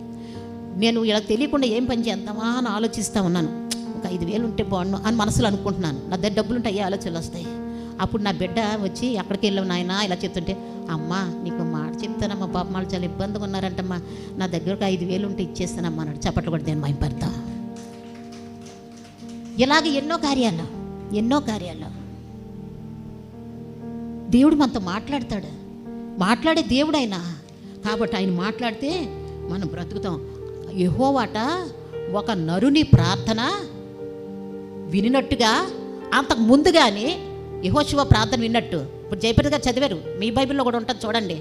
నేను ఇలా తెలియకుండా ఏం పని చేద్దామా అని ఆలోచిస్తూ ఉన్నాను. ఒక 5,000 ఉంటే బాగుండు అని మనసులో అనుకుంటున్నాను. నా దగ్గర డబ్బులు ఉంటే అయ్యే ఆలోచనలు వస్తాయి. అప్పుడు నా బిడ్డ వచ్చి ఎక్కడికి వెళ్ళావు నాయన ఇలా చెప్తుంటే, అమ్మా నీకు మాట చెప్తానమ్మా, పాప వాళ్ళు చాలా ఇబ్బందిగా ఉన్నారంటమ్మా, నా దగ్గర ఒక 5,000 ఉంటే ఇచ్చేస్తానమ్మా అన్నాడు. చప్పట్లు కూడా నేను భయపడతా. ఇలాగ ఎన్నో కార్యాలు దేవుడు మనతో మాట్లాడే దేవుడు ఆయన. కాబట్టి ఆయన మాట్లాడితే మనం బ్రతుకుతాం. యెహోవాట ఒక నరుని ప్రార్థన వినినట్టుగా అంతకు ముందుగానే యెహోషువ ప్రార్థన విన్నట్టు, ఇప్పుడు జయప్రద గారు చదివారు, మీ బైబిల్లో కూడా ఉంటుంది చూడండి.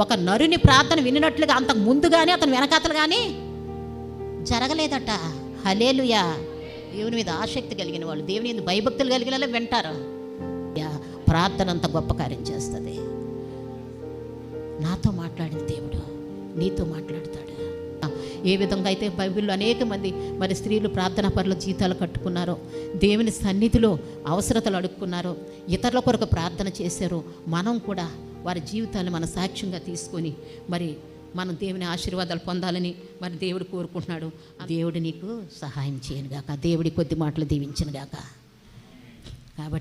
ఒక నరుని ప్రార్థన వినినట్లుగా అంతకు ముందుగానే అతను వెనకాతలు కానీ జరగలేదట. హల్లెలూయా. దేవుని మీద ఆసక్తి కలిగిన వాళ్ళు, దేవుని మీద భయభక్తులు కలిగిన వాళ్ళు వింటారు. ప్రార్థన అంత గొప్ప కార్యం చేస్తుంది. నాతో మాట్లాడిన దేవుడు నీతో మాట్లాడతాడు. ఏ విధంగా అయితే బైబిల్లో అనేక మంది మరి స్త్రీలు ప్రార్థనా పరుల జీతాలు కట్టుకున్నారో, దేవుని సన్నిధిలో అవసరతలు అడుక్కున్నారో, ఇతరుల కొరకు ప్రార్థన చేశారో, మనం కూడా వారి జీవితాన్ని మన సాక్ష్యంగా తీసుకొని మరి మనం దేవుని ఆశీర్వాదాలు పొందాలని మరి దేవుడు కోరుకుంటున్నాడు. దేవుడు నీకు సహాయం చేయను గాక, దేవుడి కొద్ది మాటలు దీవించను గాక. కాబట్టి